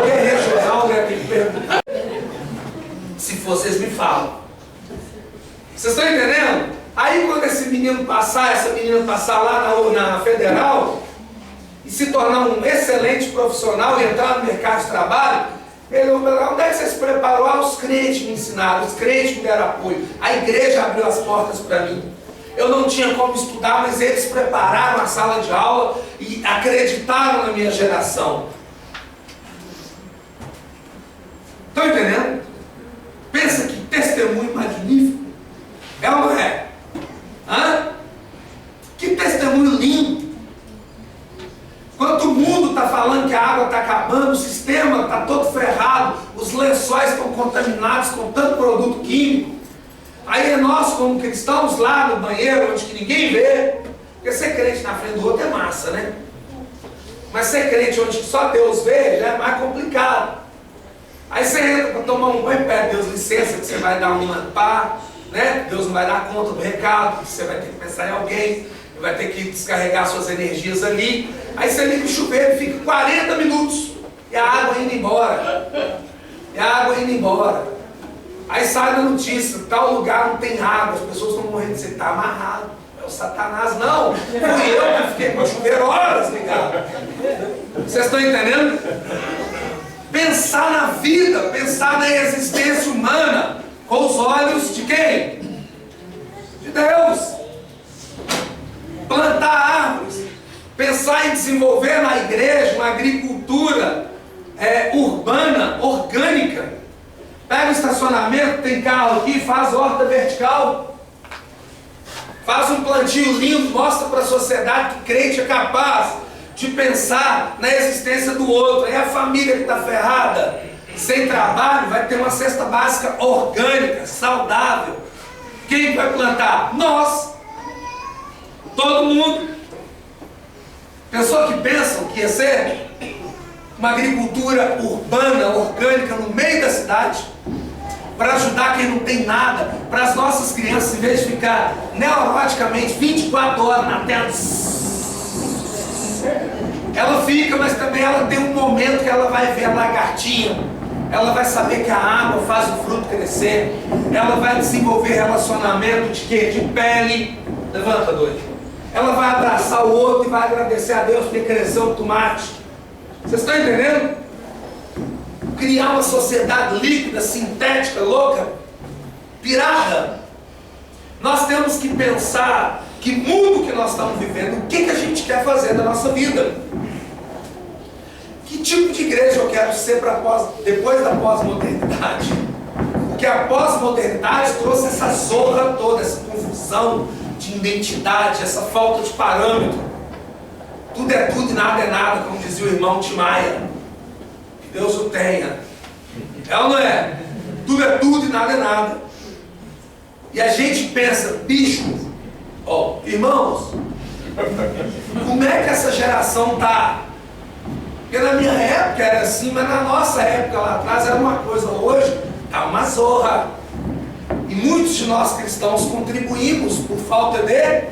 É regional, né? Tem que perguntar. Se vocês me falam. Vocês estão entendendo? Aí quando esse menino passar, essa menina passar lá na federal e se tornar um excelente profissional e entrar no mercado de trabalho, ele vai falar, onde é que você se preparou? Ah, os crentes me ensinaram, os crentes me deram apoio. A igreja abriu as portas para mim. Eu não tinha como estudar, mas eles prepararam a sala de aula e acreditaram na minha geração. Estão entendendo? Pensa que testemunho magnífico. É ou não é? Hã? Que testemunho lindo. Enquanto o mundo está falando que a água está acabando, o sistema está todo ferrado, os lençóis estão contaminados com tanto produto químico. Aí nós, como cristãos, lá no banheiro, onde que ninguém vê, porque ser crente na frente do outro é massa, né? Mas ser crente onde só Deus vê, já é mais complicado. Aí você entra para tomar um banho, pede Deus licença, que você vai dar uma pá, né? Deus não vai dar conta do recado, você vai ter que pensar em alguém, vai ter que descarregar suas energias ali. Aí você liga o chuveiro e fica 40 minutos, e a água indo embora. E a água indo embora. Aí sai na notícia, tal lugar não tem água, as pessoas estão morrendo. Você está amarrado. É o Satanás, não. Fui eu que fiquei com o chuveiro horas ligado. Vocês estão entendendo? Pensar na vida, pensar na existência humana, com os olhos de quem? De Deus. Plantar árvores, pensar em desenvolver na igreja uma agricultura urbana, orgânica. Pega o estacionamento, tem carro aqui, faz horta vertical, faz um plantio lindo, mostra para a sociedade que crente é capaz de pensar na existência do outro. Aí a família que está ferrada, sem trabalho, vai ter uma cesta básica orgânica, saudável. Quem vai plantar? Nós. Todo mundo. Pessoas que pensam que ia ser uma agricultura urbana, orgânica, no meio da cidade, para ajudar quem não tem nada, para as nossas crianças, em vez de ficar neuroticamente 24 horas na tela, ela fica, mas também ela tem um momento que ela vai ver a lagartinha, ela vai saber que a água faz o fruto crescer, ela vai desenvolver relacionamento de quê? De pele. Levanta, doido. Ela vai abraçar o outro e vai agradecer a Deus porque cresceu o tomate. Vocês estão entendendo? Criar uma sociedade líquida, sintética, louca, pirada. Nós temos que pensar que mundo que nós estamos vivendo, o que a gente quer fazer da nossa vida. Que tipo de igreja eu quero ser depois da pós-modernidade? Porque a pós-modernidade trouxe essa zorra toda, essa confusão de identidade, essa falta de parâmetro. Tudo é tudo e nada é nada, como dizia o irmão Timaya. Que Deus o tenha. É ou não é? Tudo é tudo e nada é nada. E a gente pensa, bicho, irmãos, como é que essa geração está? Porque na minha época era assim, mas na nossa época lá atrás era uma coisa, hoje está uma zorra. E muitos de nós cristãos contribuímos por falta de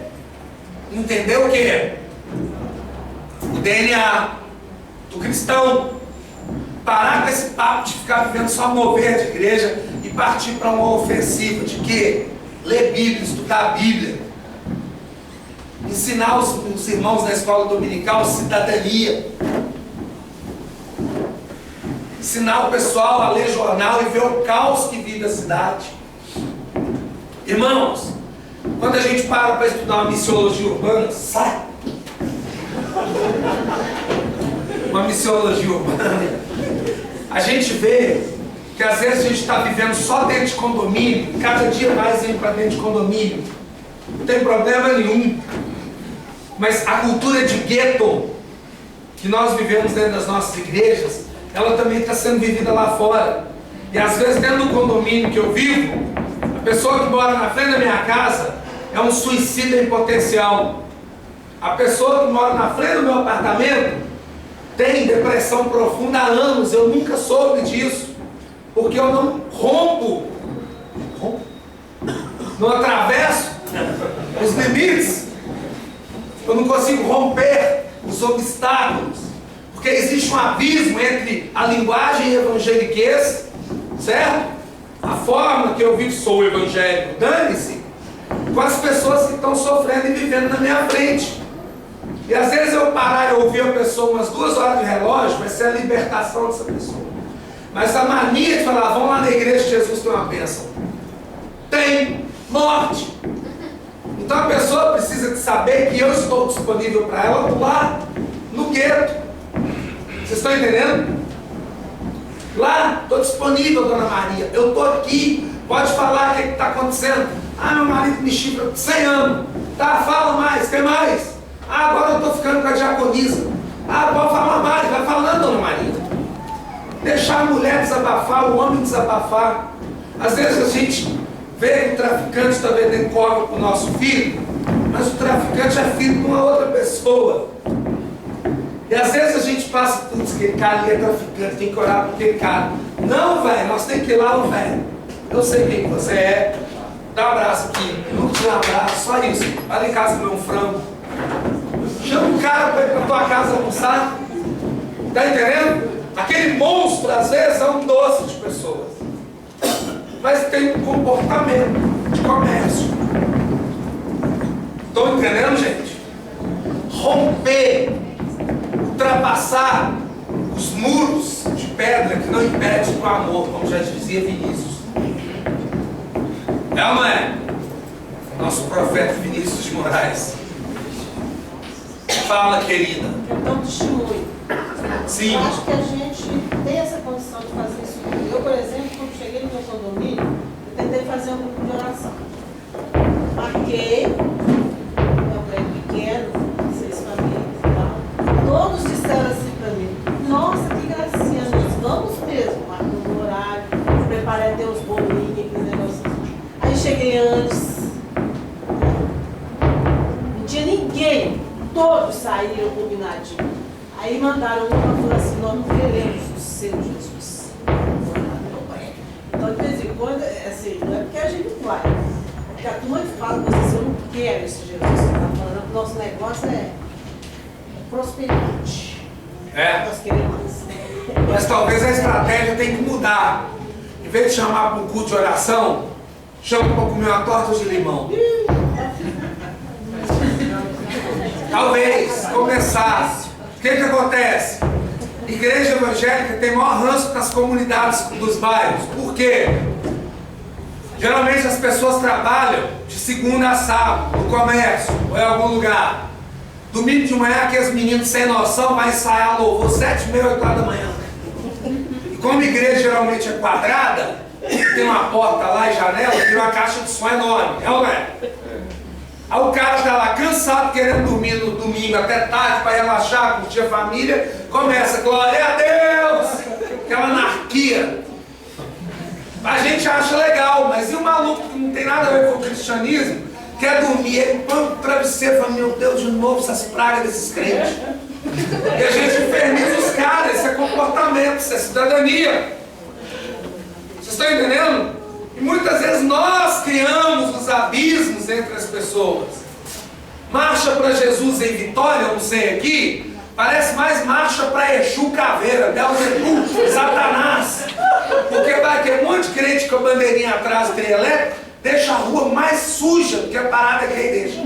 entender o quê? O DNA do cristão. Parar com esse papo de ficar vivendo só mover de igreja e partir para uma ofensiva de quê? Ler Bíblia, estudar a Bíblia. Ensinar os irmãos da escola dominical cidadania. Ensinar o pessoal a ler jornal e ver o caos que vive a cidade. Irmãos, quando a gente para estudar uma missiologia urbana, sai! Uma missiologia urbana, a gente vê que às vezes a gente está vivendo só dentro de condomínio, cada dia mais indo para dentro de condomínio. Não tem problema nenhum. Mas a cultura de gueto, que nós vivemos dentro das nossas igrejas, ela também está sendo vivida lá fora. E às vezes dentro do condomínio que eu vivo, a pessoa que mora na frente da minha casa é um suicida em potencial. A pessoa que mora na frente do meu apartamento tem depressão profunda há anos. Eu nunca soube disso, porque eu não rompo, não atravesso os limites, eu não consigo romper os obstáculos, porque existe um abismo entre a linguagem evangeliquez, certo? A forma que eu vivo, sou evangélico, dane-se, com as pessoas que estão sofrendo e vivendo na minha frente. E às vezes eu parar e ouvir a pessoa umas 2 horas de relógio, vai ser a libertação dessa pessoa. Mas a mania de falar, vamos lá na igreja de Jesus tem uma bênção. Tem morte. Então a pessoa precisa de saber que eu estou disponível para ela lá no gueto. Vocês estão entendendo? Lá, estou disponível, dona Maria. Eu estou aqui. Pode falar o que está acontecendo. Ah, meu marido me chifra 100 anos. Tá, fala mais, quer mais? Ah, agora eu estou ficando com a diaconisa. Ah, pode falar mais, vai falando, dona Maria. Deixar a mulher desabafar, o homem desabafar. Às vezes a gente vê que o traficante está vendendo cobra para o nosso filho, mas o traficante é filho de uma outra pessoa. E às vezes a gente passa por isso, aquele cara ali é traficante, tem que orar por aquele cara. Não, velho, nós temos que ir lá, velho. Eu sei quem você é. Dá um abraço aqui. Não te dá um abraço, só isso. Vai lá em casa comer um frango. Chama um cara para ir para tua casa almoçar. Tá entendendo? Aquele monstro, às vezes, é um doce de pessoas. Mas tem um comportamento de comércio. Estão entendendo, gente? Romper, ultrapassar os muros de pedra que não impedem o amor, como já dizia Vinícius. É ou não é? Nosso profeta Vinícius de Moraes. Fala, querida. Então, testemunho. Sim. Eu acho que a gente tem essa condição de fazer isso. Eu, por exemplo, quando cheguei no meu condomínio, eu tentei fazer um grupo de oração. Marquei, meu prédio pequeno, 6 famílias e tal. Todos disseram assim para mim, nossa, que gracinha, nós vamos mesmo. Marcando o horário, preparei até os bolinhos, aquele negócio. Aí cheguei antes. Não tinha ninguém. Todos saíram combinadinho. Aí mandaram um para falar assim, nós não queremos o seu Jesus. Então, de vez em quando, assim, não é porque a gente não vai. É porque a turma fala com você, eu não quero esse Jesus que você está falando. Nosso negócio é prosperidade. É. Nós queremos. Mas talvez a estratégia tenha que mudar. Em vez de chamar para um culto de oração, chama para comer uma torta de limão. Talvez começar. O que acontece? Igreja evangélica tem maior ranço nas comunidades dos bairros. Por quê? Geralmente as pessoas trabalham de segunda a sábado, no comércio ou em algum lugar. Domingo de manhã, aqueles meninos sem noção vai ensaiar louvor 7h30, 8h da manhã. E como a igreja geralmente é quadrada, tem uma porta lá e janela, tem uma caixa de som enorme. É ou não é? Aí o cara está lá cansado, querendo dormir no domingo até tarde para relaxar, curtir a família, começa, glória a Deus, aquela anarquia. A gente acha legal, mas e o maluco que não tem nada a ver com o cristianismo, quer dormir, ele põe o travesseiro e fala, meu Deus, de novo essas pragas desses crentes. E a gente inferniza os caras, isso é comportamento, isso é cidadania. Vocês estão entendendo? E muitas vezes nós criamos os abismos entre as pessoas. Marcha para Jesus em Vitória, eu não sei aqui, parece mais marcha para Exu Caveira, Beelzebub, Satanás. Porque vai ter um monte de crente com a bandeirinha atrás do trio elétrico, deixa a rua mais suja do que a parada que ele deixa.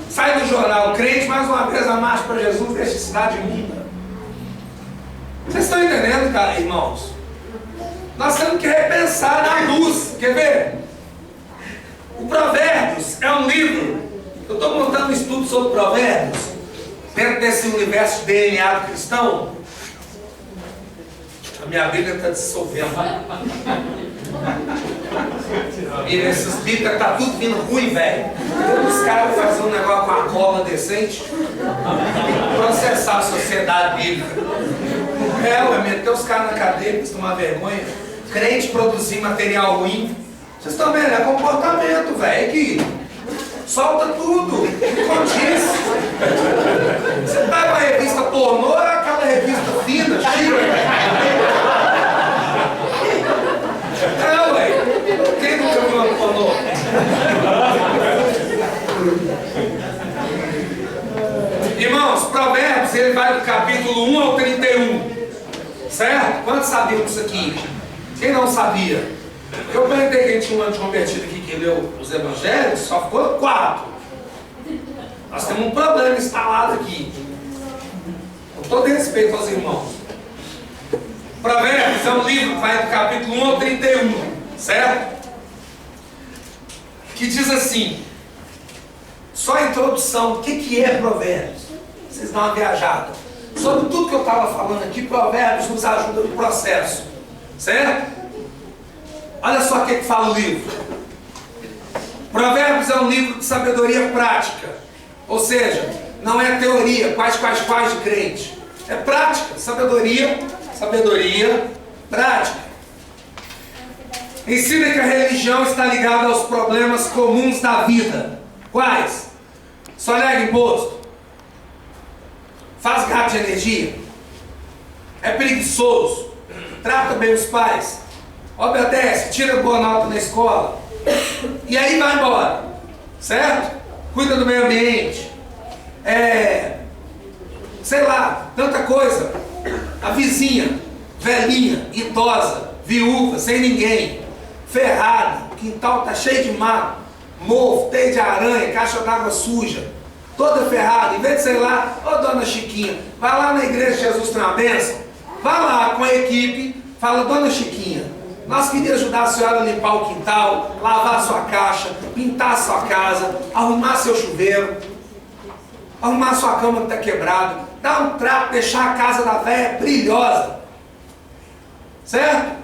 Sai do jornal, crente mais uma vez a marcha para Jesus, deixa a cidade imunda. Vocês estão entendendo, cara, irmãos? Nós temos que repensar na luz. Quer ver? O Provérbios é um livro. Eu estou montando um estudo sobre Provérbios, dentro desse universo de DNA cristão. A minha Bíblia está dissolvendo. E esses bíblias tá tudo vindo ruim, velho. Os caras fazer um negócio com a cola decente, processar a sociedade bíblica. Meter os caras na cadeia, pra tomar vergonha. Crente produzir material ruim. Vocês estão vendo? É comportamento, velho. Que solta tudo. Condiz. Você pega uma revista pornô, é aquela revista fina, chique. Ué. Quem nunca viu uma pornô? Irmãos, Provérbios, ele vai do capítulo 1 ao 31. Certo? Quantos sabiam disso aqui? Quem não sabia? Eu perguntei que a gente tinha um ano de convertido aqui que leu os evangelhos, só ficou 4. Nós temos um problema instalado aqui. Com todo respeito aos irmãos. Provérbios é um livro que vai do capítulo 1 ao 31. Certo? Que diz assim. Só a introdução. O que é Provérbios? Vocês dão uma viajada. Sobre tudo que eu estava falando aqui, Provérbios nos ajuda no processo. Certo? Olha só o que fala o livro. Provérbios é um livro de sabedoria prática. Ou seja, não é teoria, quais de crente. É prática, sabedoria prática. Ensina que a religião está ligada aos problemas comuns da vida. Quais? Sonega imposto. Faz gasto de energia. É preguiçoso. Trata bem os pais. Obedece, tira boa nota na escola. E aí vai embora. Certo? Cuida do meio ambiente. Sei lá, tanta coisa. A vizinha, velhinha, idosa, viúva, sem ninguém, ferrada, o quintal tá cheio de mato, mofo, teia de aranha, caixa d'água suja, toda ferrada. Em vez de sei lá, ô dona Chiquinha, vai lá na igreja Jesus tem uma bênção, vai lá com a equipe, fala, dona Chiquinha, nós queríamos ajudar a senhora a limpar o quintal, lavar a sua caixa, pintar a sua casa, arrumar seu chuveiro, arrumar a sua cama que está quebrada, dar um trapo, deixar a casa da velha brilhosa. Certo?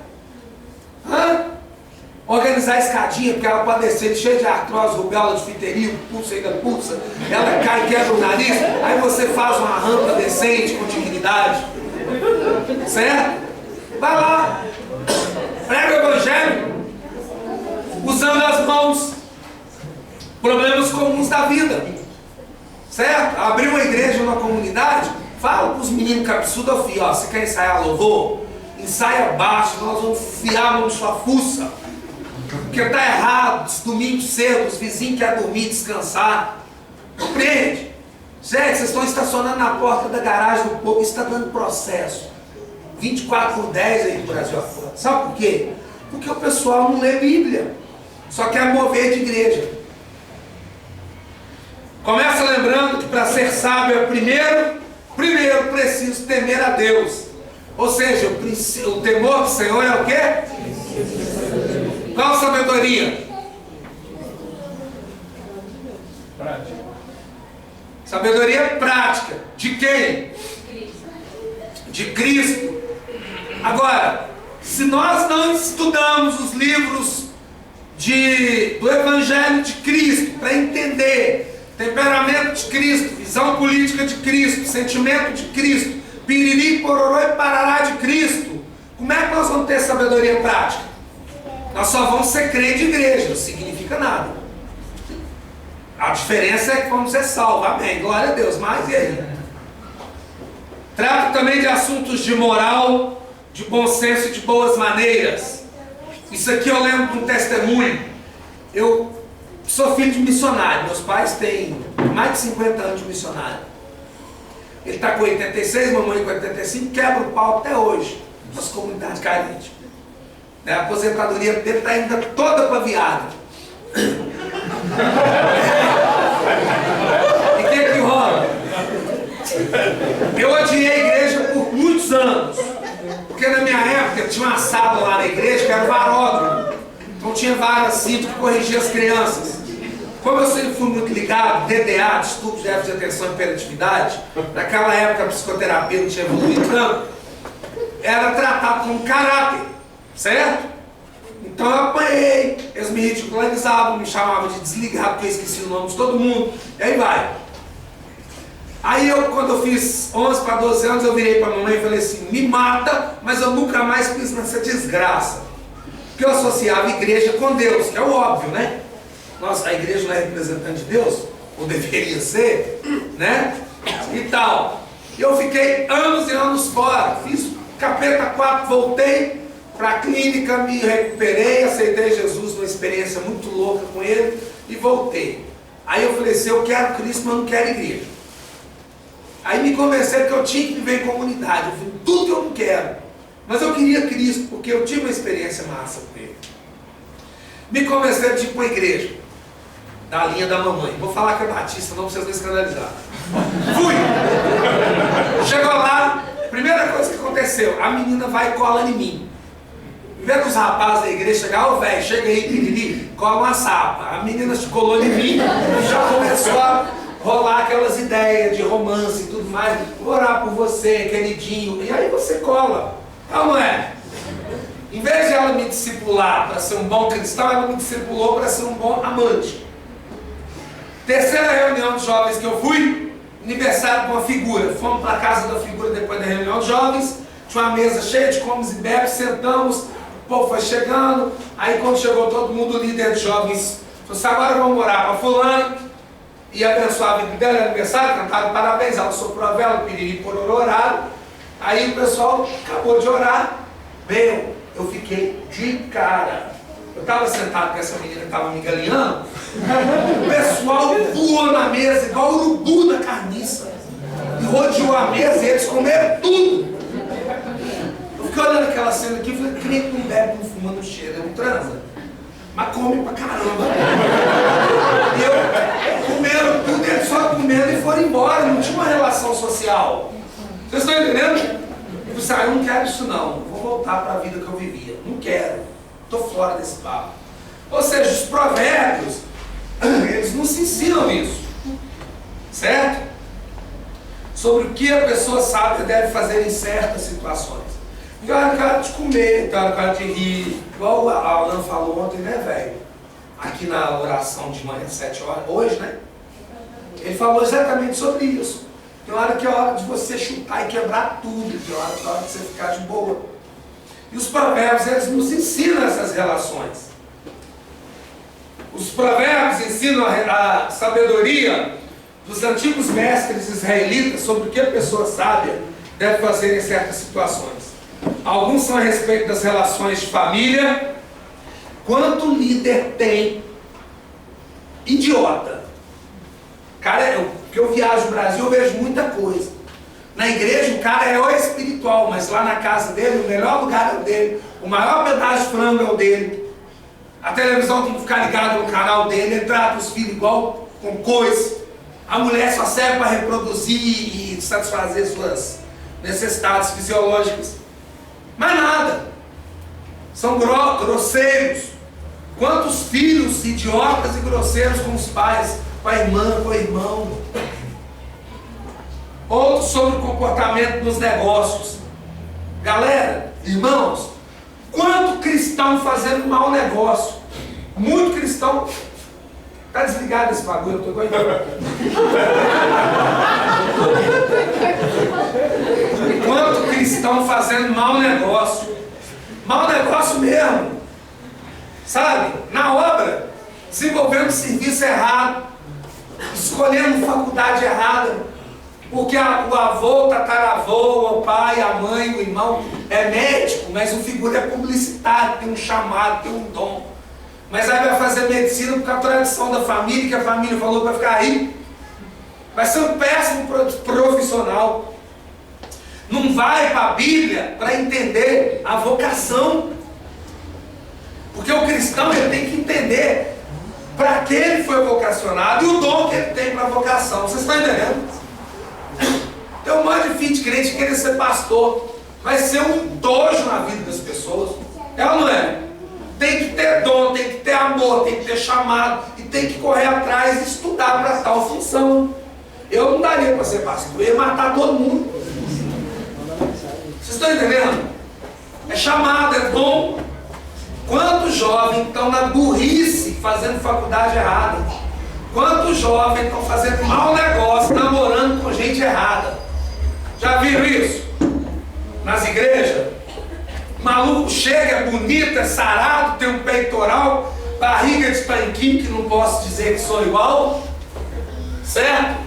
Organizar a escadinha, porque ela pode descer cheia de artrose, rubéola, difteria, pulsa, ainda pulsa, ela cai e quebra o nariz, aí você faz uma rampa decente, com dignidade. Certo? Vai lá, prega o evangelho, usando as mãos, problemas comuns da vida. Certo? Abrir uma igreja numa comunidade, fala para os meninos cabeçudos, ó filho, ó, você quer ensaiar louvor? Ensaia baixo, nós vamos enfiar a mão na sua fuça. Porque está errado, domingo cedo, os vizinhos querem dormir, descansar. Compreende? Gente, vocês estão estacionando na porta da garagem do povo, isso está dando processo. 24/10 aí no Brasil afora. Sabe por quê? Porque o pessoal não lê Bíblia, só quer mover de igreja. Começa lembrando que para ser sábio é primeiro preciso temer a Deus. Ou seja, o temor do Senhor é o quê? Qual sabedoria? Prática. Sabedoria prática. De quem? De Cristo. Agora, se nós não estudamos os livros do Evangelho de Cristo para entender temperamento de Cristo, visão política de Cristo, sentimento de Cristo, piriri, pororô e parará de Cristo, como é que nós vamos ter sabedoria prática? Nós só vamos ser crente de igreja, não significa nada. A diferença é que vamos ser salvos, amém, glória a Deus, mas e aí? Trata também de assuntos de moral, de bom senso e de boas maneiras. Isso aqui eu lembro de um testemunho. Eu sou filho de missionário, meus pais têm mais de 50 anos de missionário. Ele está com 86, mamãe com 85, quebra o pau até hoje, nas comunidades carentes. A aposentadoria dele está ainda toda para viada. E o que rola? Eu odiei a igreja por muitos anos. Porque na minha época tinha uma sala lá na igreja que era varódromo. Então tinha várias cintas que corrigiam as crianças. Como eu sempre fui muito ligado, DDA, distúrbios de déficit de atenção e hiperatividade, naquela época a psicoterapia não tinha evoluído tanto, era tratado como caráter, certo? Então eu apanhei, eles me ridicularizavam, me chamavam de desligado, porque eu esqueci o nome de todo mundo, e aí vai. Aí quando eu fiz 11 para 12 anos, eu virei para a mamãe e falei assim, me mata, mas eu nunca mais fiz nessa desgraça. Porque eu associava a igreja com Deus, que é o óbvio, né? Nossa, a igreja não é representante de Deus? Ou deveria ser, né? E tal. E eu fiquei anos e anos fora, fiz capeta 4, voltei para a clínica, me recuperei, aceitei Jesus, uma experiência muito louca com ele, e voltei. Aí eu falei assim, eu quero Cristo, mas não quero igreja. Aí me convenceram que eu tinha que viver em comunidade. Eu falei, tudo que eu não quero. Mas eu queria Cristo, porque eu tive uma experiência massa com ele. Me convenceram de ir para a igreja, da linha da mamãe. Vou falar que é batista, não precisa me escandalizar. Fui! Chegou lá, primeira coisa que aconteceu, a menina vai e cola em mim. Em vez dos rapazes da igreja chegar, ô velho, chega aí, piriri, cola uma sapa. A menina se colou em mim e já começou a rolar aquelas ideias de romance e tudo mais. Vou orar por você, queridinho. E aí você cola. Não, não é? Em vez de ela me discipular para ser um bom cristão, ela me discipulou para ser um bom amante. Terceira reunião de jovens que eu fui, aniversário com uma figura. Fomos para a casa da figura depois da reunião de jovens. Tinha uma mesa cheia de comes e bebes, sentamos, o povo foi chegando. Aí quando chegou todo mundo, o líder de jovens falou assim, agora vamos orar para fulano. E abençoar a vida dela, aniversário, cantaram parabéns, ela soprou a vela, piriri, pororô, oraram. Aí o pessoal acabou de orar. Eu fiquei de cara. Eu estava sentado com essa menina que estava me galinhando. O pessoal voou na mesa, igual urubu na carniça. E rodeou a mesa e eles comeram tudo. Eu fiquei olhando aquela cena aqui e falei, crente que não bebe, não fuma, não cheira, não transa. Mas come pra caramba. E eu comeram tudo, eles só comendo e foram embora. Não tinha uma relação social. Vocês estão entendendo? Eu disse, eu não quero isso não. Eu vou voltar para a vida que eu vivia. Não quero. Estou fora desse papo. Ou seja, os provérbios, eles não se ensinam isso. Certo? Sobre o que a pessoa sábia deve fazer em certas situações. Tem hora de comer, tem hora de rir. Igual a Alan falou ontem, né, velho? Aqui na oração de manhã, 7 horas, hoje, né? Ele falou exatamente sobre isso. Tem hora que é hora de você chutar e quebrar tudo. Tem hora que é hora de você ficar de boa. E os provérbios, eles nos ensinam essas relações. Os provérbios ensinam a sabedoria dos antigos mestres israelitas sobre o que a pessoa sábia deve fazer em certas situações. Alguns são a respeito das relações de família. Quanto líder tem idiota? Cara, porque eu viajo no Brasil, eu vejo muita coisa. Na igreja o cara é o espiritual, mas lá na casa dele, o melhor lugar é o dele. O maior pedaço de frango é o dele. A televisão tem que ficar ligada no canal dele. Ele trata os filhos igual com coisa. A mulher só serve para reproduzir e satisfazer suas necessidades fisiológicas. Mas nada. São grosseiros. Quantos filhos idiotas e grosseiros com os pais, com a irmã, com o irmão. Outros sobre o comportamento dos negócios. Galera, irmãos, quanto cristão fazendo mau negócio. Muito cristão. Tá desligado esse bagulho, eu tô igual. Quanto cristão fazendo mau negócio. Mau negócio mesmo. Sabe? Na obra, desenvolvendo serviço errado, escolhendo faculdade errada. Porque o avô, o tataravô, o pai, a mãe, o irmão é médico, mas o figura é publicitário, tem um chamado, tem um dom. Mas aí vai fazer medicina por causa da tradição da família, que a família falou para ficar aí. Vai ser um péssimo profissional. Não vai para a Bíblia para entender a vocação. Porque o cristão ele tem que entender para que ele foi vocacionado e o dom que ele tem para a vocação. Vocês estão entendendo? Tem um monte de filho de crente que querer ser pastor. Vai ser um dojo na vida das pessoas. É ou não é? Tem que ter dom, tem que ter amor, tem que ter chamado. E tem que correr atrás e estudar para tal função. Eu não daria para ser pastor. Eu ia matar todo mundo. Vocês estão entendendo? É chamado, é dom. Quantos jovens estão na burrice fazendo faculdade errada? Quantos jovens estão fazendo mau negócio, namorando com gente errada? Já viram isso? Nas igrejas? O maluco chega, é bonito, é sarado, tem um peitoral, barriga de tanquinho, que não posso dizer que sou igual, certo?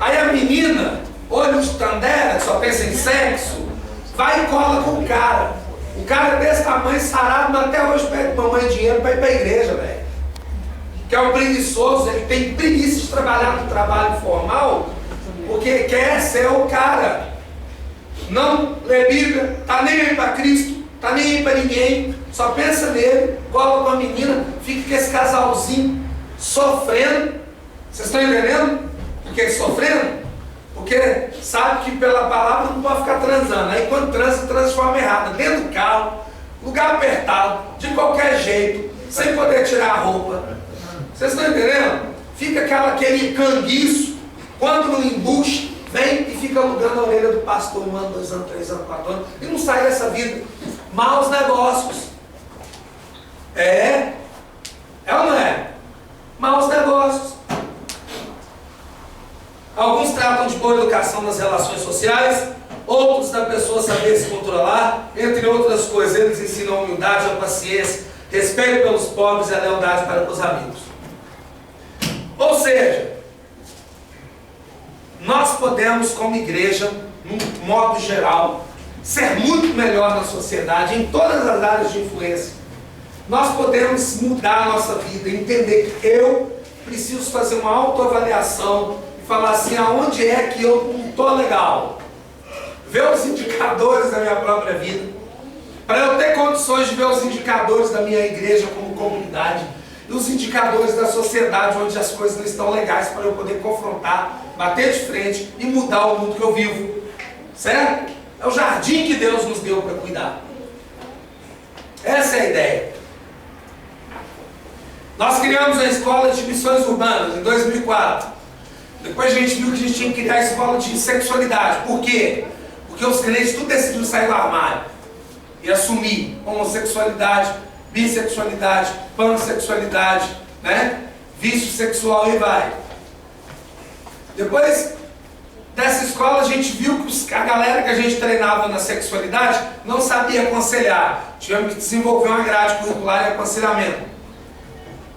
Aí a menina, olho de tandera, só pensa em sexo, vai e cola com o cara. O cara é desse tamanho, sarado, mas até hoje pede mamãe dinheiro para ir para a igreja, velho. Que é um preguiçoso, ele tem preguiça de trabalhar no trabalho formal, porque quer ser o cara. Não lê Bíblia, tá nem aí para Cristo, tá nem aí para ninguém, só pensa nele, cola com a menina, fica com esse casalzinho sofrendo. Vocês estão entendendo? Por que sofrendo? Porque sabe que pela palavra não pode ficar transando. Aí quando transa de forma errada, dentro do carro, lugar apertado, de qualquer jeito, sem poder tirar a roupa. Vocês estão entendendo? Fica aquele canguiço, quando no embuste, vem e fica alugando a orelha do pastor 1 ano, 2 anos, 3 anos, 4 anos, e não sai dessa vida. Maus negócios. É ou não é? Maus negócios. Alguns tratam de boa educação nas relações sociais, outros da pessoa saber se controlar, entre outras coisas. Eles ensinam a humildade, a paciência, respeito pelos pobres e a lealdade para com os amigos. Ou seja, nós podemos, como igreja, num modo geral, ser muito melhor na sociedade, em todas as áreas de influência. Nós podemos mudar a nossa vida, entender que eu preciso fazer uma autoavaliação e falar assim, aonde é que eu não estou legal? Ver os indicadores da minha própria vida, para eu ter condições de ver os indicadores da minha igreja como comunidade, e os indicadores da sociedade onde as coisas não estão legais, para eu poder confrontar, bater de frente e mudar o mundo que eu vivo. Certo? É o jardim que Deus nos deu para cuidar. Essa é a ideia. Nós criamos a escola de missões urbanas em 2004. Depois a gente viu que a gente tinha que criar a escola de sexualidade. Por quê? Porque os crentes tudo decidiram sair do armário e assumir homossexualidade, bissexualidade, pansexualidade, né? Vício sexual e vai. Depois dessa escola a gente viu que a galera que a gente treinava na sexualidade não sabia aconselhar. Tivemos que desenvolver uma grade curricular e aconselhamento.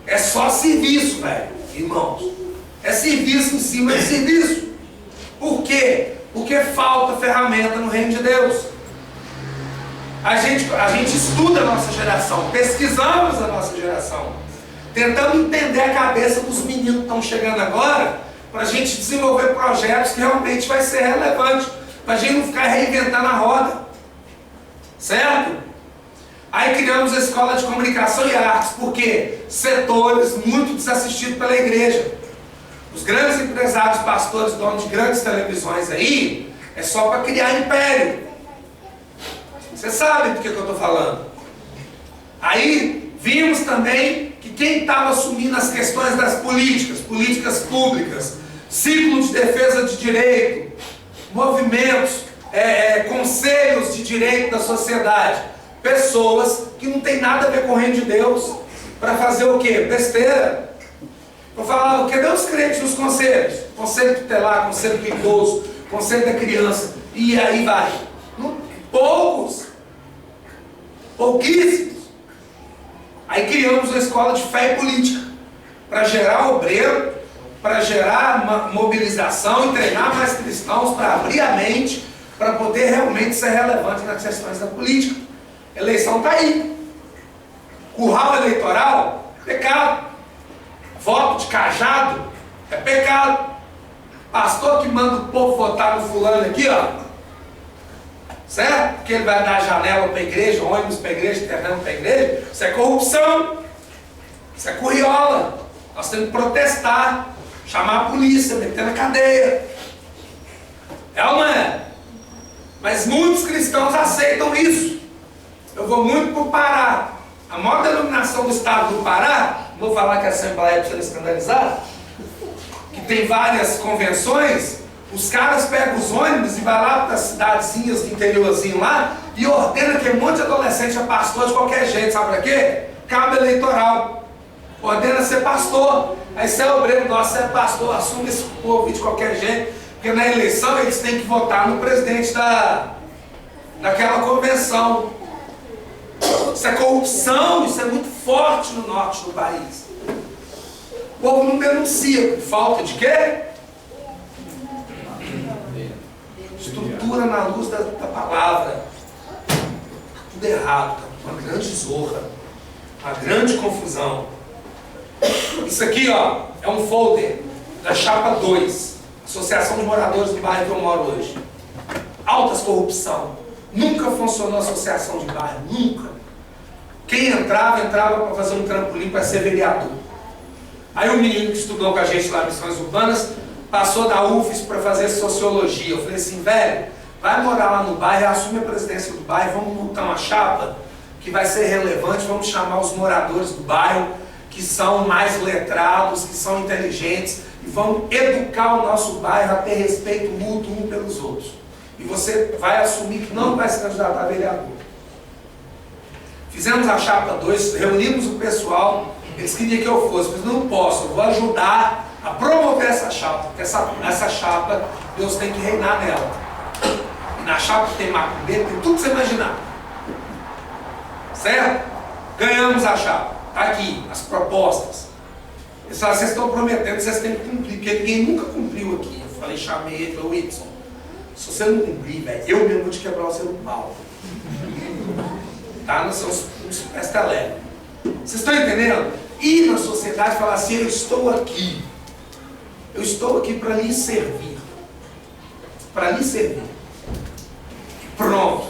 É só serviço, velho, irmãos. É serviço em cima de serviço. Por quê? Porque falta ferramenta no reino de Deus. A gente estuda a nossa geração, pesquisamos a nossa geração, tentando entender a cabeça dos meninos que estão chegando agora, para a gente desenvolver projetos que realmente vai ser relevante, para a gente não ficar reinventando a roda. Certo? Aí criamos a Escola de Comunicação e Artes, porque setores muito desassistidos pela igreja. Os grandes empresários, pastores, donos de grandes televisões aí, é só para criar império. Você sabe do que eu estou falando. Aí vimos também que quem estava assumindo as questões das políticas públicas, ciclo de defesa de direito, movimentos, conselhos de direito da sociedade, pessoas que não tem nada a ver com o reino de Deus, para fazer o quê? Besteira. Vou falar, cadê os crentes nos conselhos? Conselho tutelar, conselho do idoso, conselho da criança, e aí vai. Pouquíssimos. Aí criamos uma escola de fé e política, para gerar obreiro, para gerar uma mobilização e treinar mais cristãos para abrir a mente, para poder realmente ser relevante nas questões da política. Eleição está aí. Curral eleitoral, pecado. Voto de cajado, é pecado. Pastor que manda o povo votar no fulano aqui, ó. Certo? Porque ele vai dar janela para a igreja, ônibus para a igreja, terreno para a igreja. Isso é corrupção. Isso é curriola. Nós temos que protestar, chamar a polícia, meter na cadeia. É ou não é? Mas muitos cristãos aceitam isso. Eu vou muito para o Pará. A maior denominação do estado do Pará, não vou falar que é a Assembleia para você não escandalizar, que tem várias convenções, Os caras pegam os ônibus e vai lá para as cidadezinhas do interiorzinho lá e ordena que um monte de adolescente é pastor de qualquer jeito, sabe para quê? Cabo eleitoral. Ordena ser pastor. Aí você é obreiro nosso, você é pastor, assume esse povo de qualquer jeito, porque na eleição eles têm que votar no presidente daquela convenção. Isso é corrupção, isso é muito forte no norte do país. O povo não denuncia por falta de quê? Estrutura na luz da palavra. Tudo errado, uma grande zorra, uma grande confusão. Isso aqui, ó, é um folder da chapa 2, Associação de Moradores do Bairro que eu moro hoje. Altas corrupção. Nunca funcionou a associação de bairro, nunca. Quem entrava para fazer um trampolim para ser vereador. Aí o menino que estudou com a gente lá em Missões Urbanas passou da UFES para fazer sociologia. Eu falei assim, velho, vai morar lá no bairro, assume a presidência do bairro, vamos montar uma chapa que vai ser relevante, vamos chamar os moradores do bairro que são mais letrados, que são inteligentes, e vamos educar o nosso bairro a ter respeito mútuo um pelos outros. E você vai assumir que não vai se candidatar a vereador. Fizemos a chapa 2, reunimos o pessoal, eles queriam que eu fosse, mas não posso, eu vou ajudar a promover essa chapa, porque essa chapa, Deus tem que reinar nela. E na chapa tem macumbeiro, tem tudo que você imaginar. Certo? Ganhamos a chapa. Está aqui, as propostas. Eles falaram, vocês estão prometendo, vocês têm que cumprir, porque ninguém nunca cumpriu aqui. Eu falei, chamei ele, falei, Whitson, se você não cumprir, velho, eu mesmo vou te quebrar o seu pau. Tá? Nós somos uns pestelegos. Vocês estão entendendo? E na sociedade falar assim, eu estou aqui. Eu estou aqui para lhe servir. Para lhe servir. Pronto.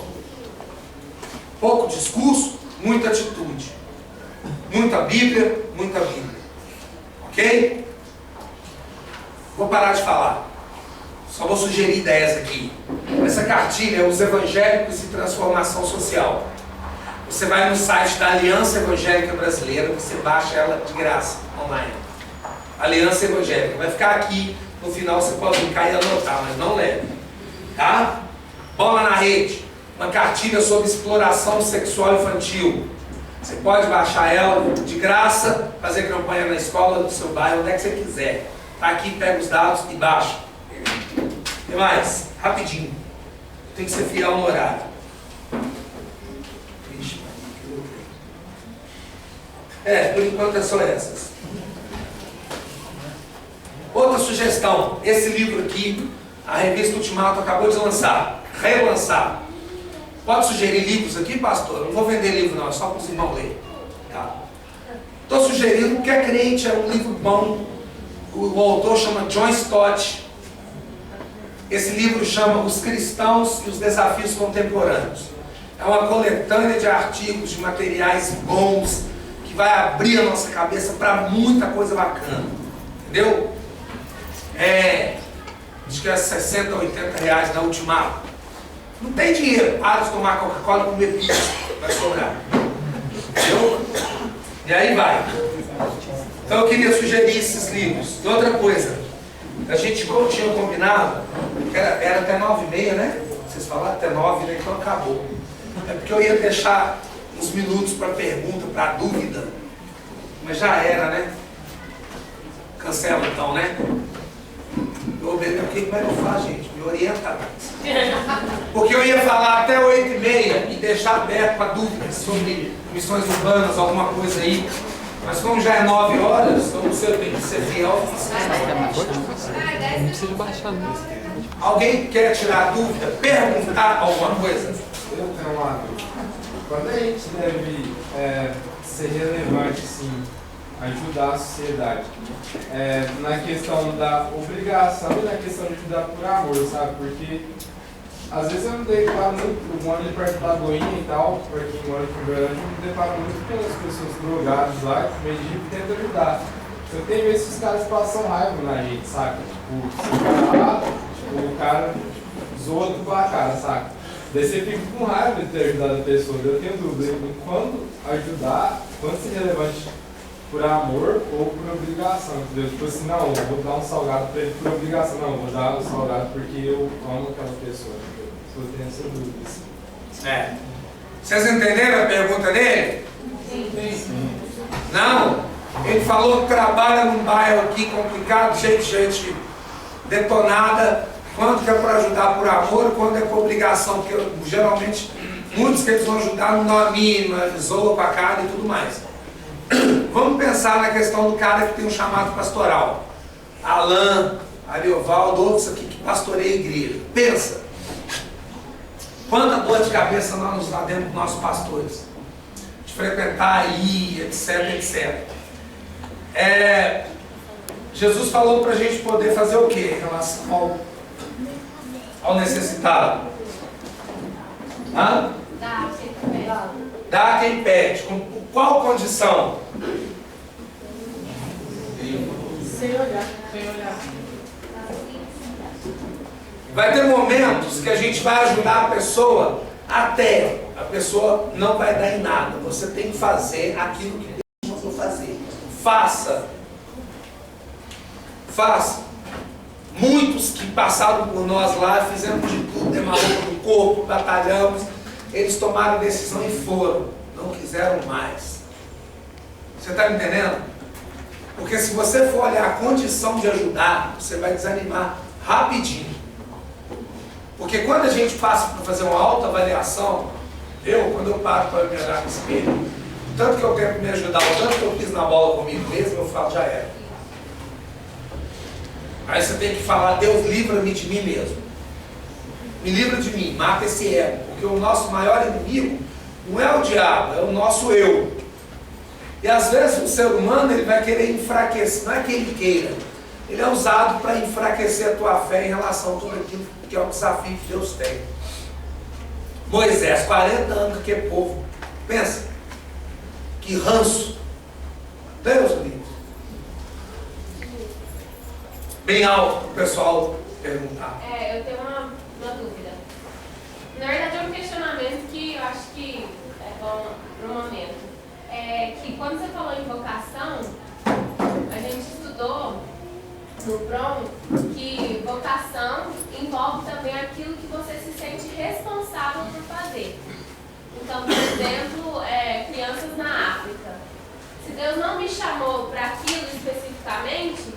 Pouco discurso, muita atitude. Muita Bíblia, muita Bíblia. Ok? Vou parar de falar. Só vou sugerir ideias aqui. Essa cartilha é os evangélicos e transformação social. Você vai no site da Aliança Evangélica Brasileira, você baixa ela de graça, online. Aliança Evangélica. Vai ficar aqui, no final você pode clicar e anotar, mas não leve. Tá? Bola na Rede. Uma cartilha sobre exploração sexual infantil. Você pode baixar ela de graça, fazer campanha na escola do seu bairro, onde é que você quiser. Tá aqui, pega os dados e baixa. E mais, rapidinho. Tem que ser fiel no horário. Por enquanto é só essas. Outra sugestão, esse livro aqui, a revista Ultimato acabou de lançar, relançar. Pode sugerir livros aqui, pastor? Eu não vou vender livro não, é só para os irmãos lerem. Tá? Estou sugerindo porque é crente, é um livro bom. O autor chama John Stott. Esse livro chama Os Cristãos e os Desafios Contemporâneos. É uma coletânea de artigos, de materiais bons, que vai abrir a nossa cabeça para muita coisa bacana. Entendeu? Acho que é 60, 80 reais na Ultimato. Não tem dinheiro, para de tomar Coca-Cola e comer pizza, vai sobrar. Entendeu? E aí vai. Então eu queria sugerir esses livros. E outra coisa, a gente, como tinha combinado, era até 9h30, né? Vocês falaram até 9, né? Então acabou. É porque eu ia deixar uns minutos para pergunta, para dúvida. Mas já era, né? Cancela então, né? Eu obedeci, o que é que eu faço, gente? Me orienta. Porque eu ia falar até 8h30 e deixar aberto para dúvidas sobre missões urbanas, alguma coisa aí. Mas como já é 9 horas, então eu tenho que ser fiel. Não precisa baixar, não. Alguém quer tirar dúvida? Perguntar alguma coisa? Eu tenho uma dúvida. Quando a gente deve ser relevante, sim, ajudar a sociedade, na questão da obrigação e na questão de ajudar por amor, sabe? Porque às vezes eu me deparo muito, eu moro ali perto da Lagoinha e tal, para quem mora aqui em Uberlândia, eu me deparo muito pelas pessoas drogadas lá, que mendigo e tento ajudar. Eu tenho vezes que os caras passam raiva na gente, saca? Tipo, se o cara lá, o cara zoa tudo pra cara, saca? Daí você fica com raiva de ter ajudado a pessoa. Eu tenho dúvida em quando ajudar, quando ser relevante por amor ou por obrigação, entendeu? Tipo assim, não, eu vou dar um salgado pra ele por obrigação, não, eu vou dar um salgado porque eu amo aquela pessoa, entendeu? Se eu tenho essa dúvida, assim. É. Vocês entenderam a pergunta dele? Sim. Não. Ele falou que trabalha num bairro aqui complicado, cheio de gente detonada. Quando que é para ajudar por amor, quando é por obrigação, porque geralmente muitos que eles vão ajudar não dão a mínima, zoam com a cara e tudo mais. Vamos pensar na questão do cara que tem um chamado pastoral. Alain, Ariovaldo, outros aqui que pastoreia a igreja. Pensa. Quanta dor de cabeça nós nos dá dentro dos nossos pastores. De frequentar aí, etc, etc. Jesus falou para a gente poder fazer o quê em relação ao necessitado? Hã? Dá a quem pede. Com qual condição? Sem olhar. Vai ter momentos que a gente vai ajudar a pessoa até a pessoa não vai dar em nada. Você tem que fazer aquilo que Deus mandou fazer. Faça. Muitos que passaram por nós lá, fizemos de tudo, demarramos no corpo, batalhamos, eles tomaram a decisão e foram. Não quiseram mais. Você está me entendendo? Porque se você for olhar a condição de ajudar, você vai desanimar rapidinho. Porque quando a gente passa para fazer uma autoavaliação, quando eu paro para me olhar no espelho, tanto que eu tento me ajudar, o tanto que eu fiz na bola comigo mesmo, eu falo, já era. Aí você tem que falar, Deus, livra-me de mim mesmo. Me livra de mim, mata esse ego. Porque o nosso maior inimigo não é o diabo, é o nosso eu. E às vezes o ser humano ele vai querer enfraquecer, não é que ele queira. Ele é usado para enfraquecer a tua fé em relação a tudo aquilo que é o desafio que Deus tem. Moisés, 40 anos que é povo. Pensa, que ranço. Deus livre. Bem alto para o pessoal perguntar. Eu tenho uma dúvida. Na verdade é um questionamento que eu acho que é bom no momento. Que quando você falou em vocação, a gente estudou no PROM que vocação envolve também aquilo que você se sente responsável por fazer. Então, por exemplo, crianças na África. Se Deus não me chamou para aquilo especificamente,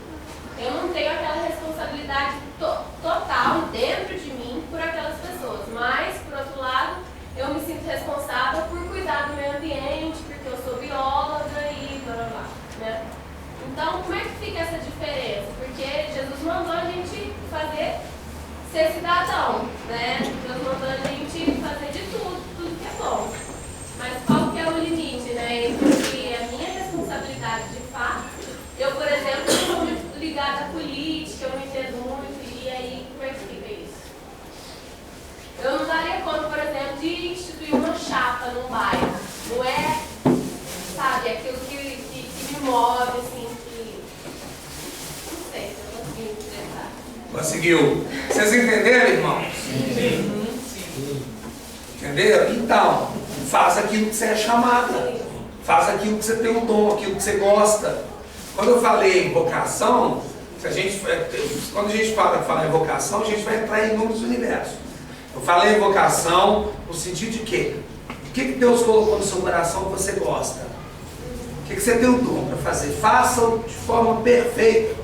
eu não tenho aquela responsabilidade total dentro de mim por aquelas pessoas. Mas, por outro lado, eu me sinto responsável por cuidar do meio ambiente, porque eu sou bióloga e blá blá blá, né? Então, como é que fica essa diferença? Porque Jesus mandou a gente ser cidadão, né? Deus mandou a gente fazer de tudo que é bom. Mas qual que é o limite, né? Entre a minha responsabilidade de fato, eu, por exemplo, sou muito ligada à política, eu não entendo muito, e aí como é que fica isso? Eu não daria conta, por exemplo, de instituir uma chapa num bairro. Não é, sabe, aquilo que me move, assim, que... Não sei se eu consigo expressar. Conseguiu. Vocês entenderam, irmãos? Sim. Entenderam? Então, faça aquilo que você é chamada. Faça aquilo que você tem um dom, aquilo que você gosta. Quando eu falei em vocação, quando a gente fala em vocação, a gente vai entrar em inúmeros universos. Eu falei em vocação no sentido de quê? O que Deus colocou no seu coração que você gosta? O que você tem o dom para fazer? Faça-o de forma perfeita.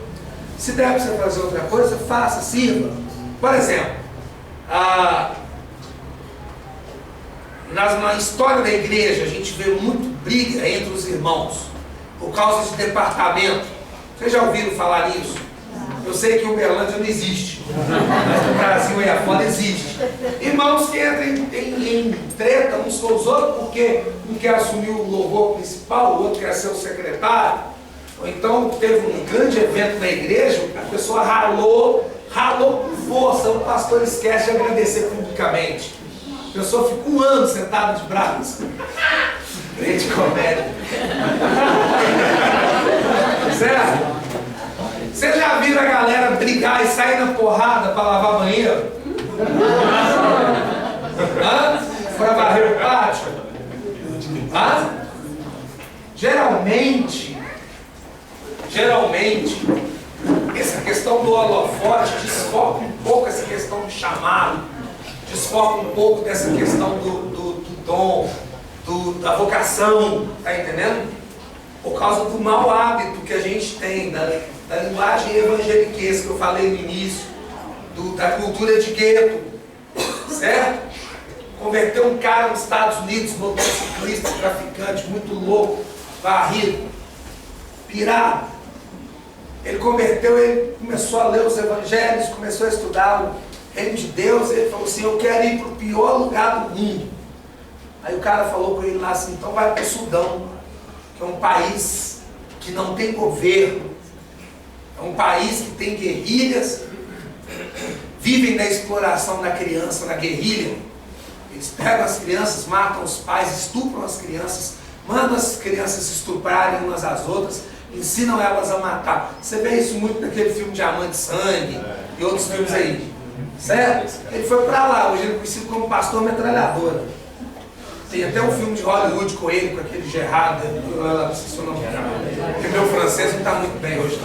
Se der para você fazer outra coisa, faça, sirva. Por exemplo, na história da igreja, a gente vê muito briga entre os irmãos por causa de departamento. Vocês já ouviram falar nisso? Eu sei que o Uberlândia não existe, mas no Brasil e afora existe. Irmãos que entram em treta uns com os outros porque um quer assumir o louvor principal, o outro quer ser o secretário. Ou então teve um grande evento na igreja, a pessoa ralou com força, o pastor esquece de agradecer publicamente. A pessoa fica um ano sentada de braços. Grande comédia. Certo? Vocês já viram a galera brigar e sair na porrada para lavar banheiro? Para varrer o pátio? Geralmente chamado, desfoca um pouco dessa questão do dom, da vocação, tá entendendo? Por causa do mau hábito que a gente tem, da linguagem evangeliquez que eu falei no início, da cultura de gueto, certo? Converteu um cara nos Estados Unidos, motociclista, traficante, muito louco, varrido, pirado. Ele converteu, ele começou a ler os evangelhos, começou a estudar o reino de Deus, ele falou assim, eu quero ir para o pior lugar do mundo. Aí o cara falou com ele lá assim, então vai para o Sudão, que é um país que não tem governo, é um país que tem guerrilhas, vivem da exploração da criança, da guerrilha. Eles pegam as crianças, matam os pais, estupram as crianças, mandam as crianças estuprarem umas às outras, ensinam elas a matar. Você vê isso muito naquele filme Diamante de Sangue e outros filmes aí, certo? Ele foi para lá, hoje ele é conhecido como pastor metralhadora. Tem até um filme de Hollywood com ele, com aquele Gerard, não sei se o nome é, porque meu francês não está muito bem hoje.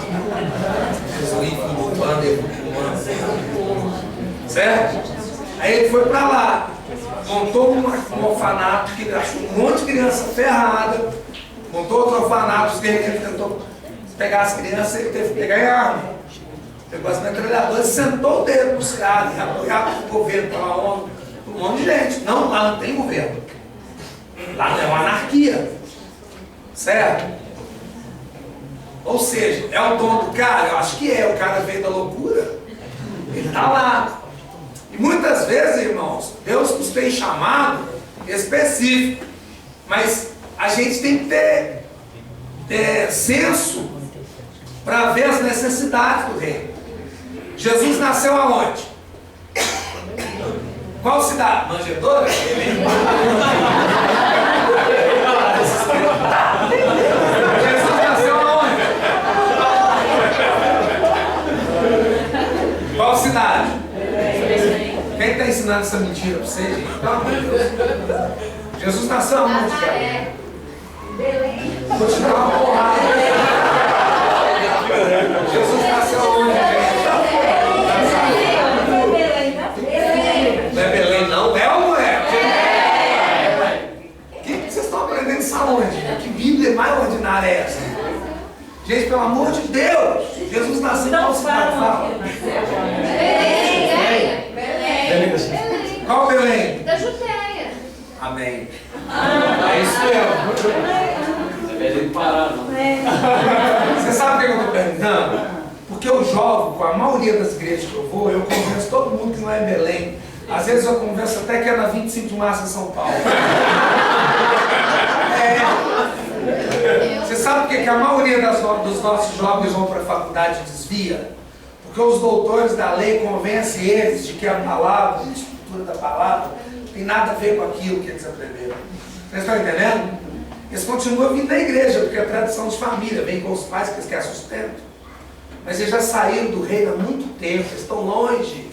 Certo? Aí ele foi para lá, montou um orfanato, que ele achou um monte de criança ferrada, montou outro orfanato, ele tentou pegar as crianças, ele teve que pegar em arma. Pegou as metralhadoras, sentou o dedo nos caras, apoiava o governo, pela ONU, um monte de gente. Não, lá não tem governo. Lá não é uma anarquia. Certo? Ou seja, é o dom do cara? Eu acho que é. O cara veio da loucura. Ele está lá. E muitas vezes, irmãos, Deus nos tem chamado específico. Mas a gente tem que ter senso para ver as necessidades do reino. Jesus nasceu aonde? Qual cidade? Manjedoura? Jesus nasceu aonde? Qual cidade? Quem está ensinando essa mentira para você, gente? Pelo amor de Deus. Jesus nasceu aonde, cara? Vou te dar uma porrada. Jesus nasceu aonde, gente? Não é Belém, não? É ou não é? O que vocês estão aprendendo isso aonde? Que Bíblia mais ordinária é essa? Gente, pelo amor de Deus! Jesus nasceu em qual cidade? Belém. Qual Belém? Da Judéia. Amém. É isso mesmo. Belém do Pará, não. Você sabe o que eu estou perguntando? Porque eu jogo com a maioria das igrejas que eu vou, eu converso todo mundo que não é em Belém. Às vezes eu converso até que é na 25 de março em São Paulo. Você sabe por que a maioria dos nossos jovens vão para a faculdade e desvia? Porque os doutores da lei convencem eles de que a palavra, a estrutura da palavra, não tem nada a ver com aquilo que eles aprenderam. Vocês estão entendendo? Eles continuam vindo da igreja, porque é tradição de família, vem com os pais que eles querem sustento. Mas eles já saíram do reino há muito tempo, eles estão longe.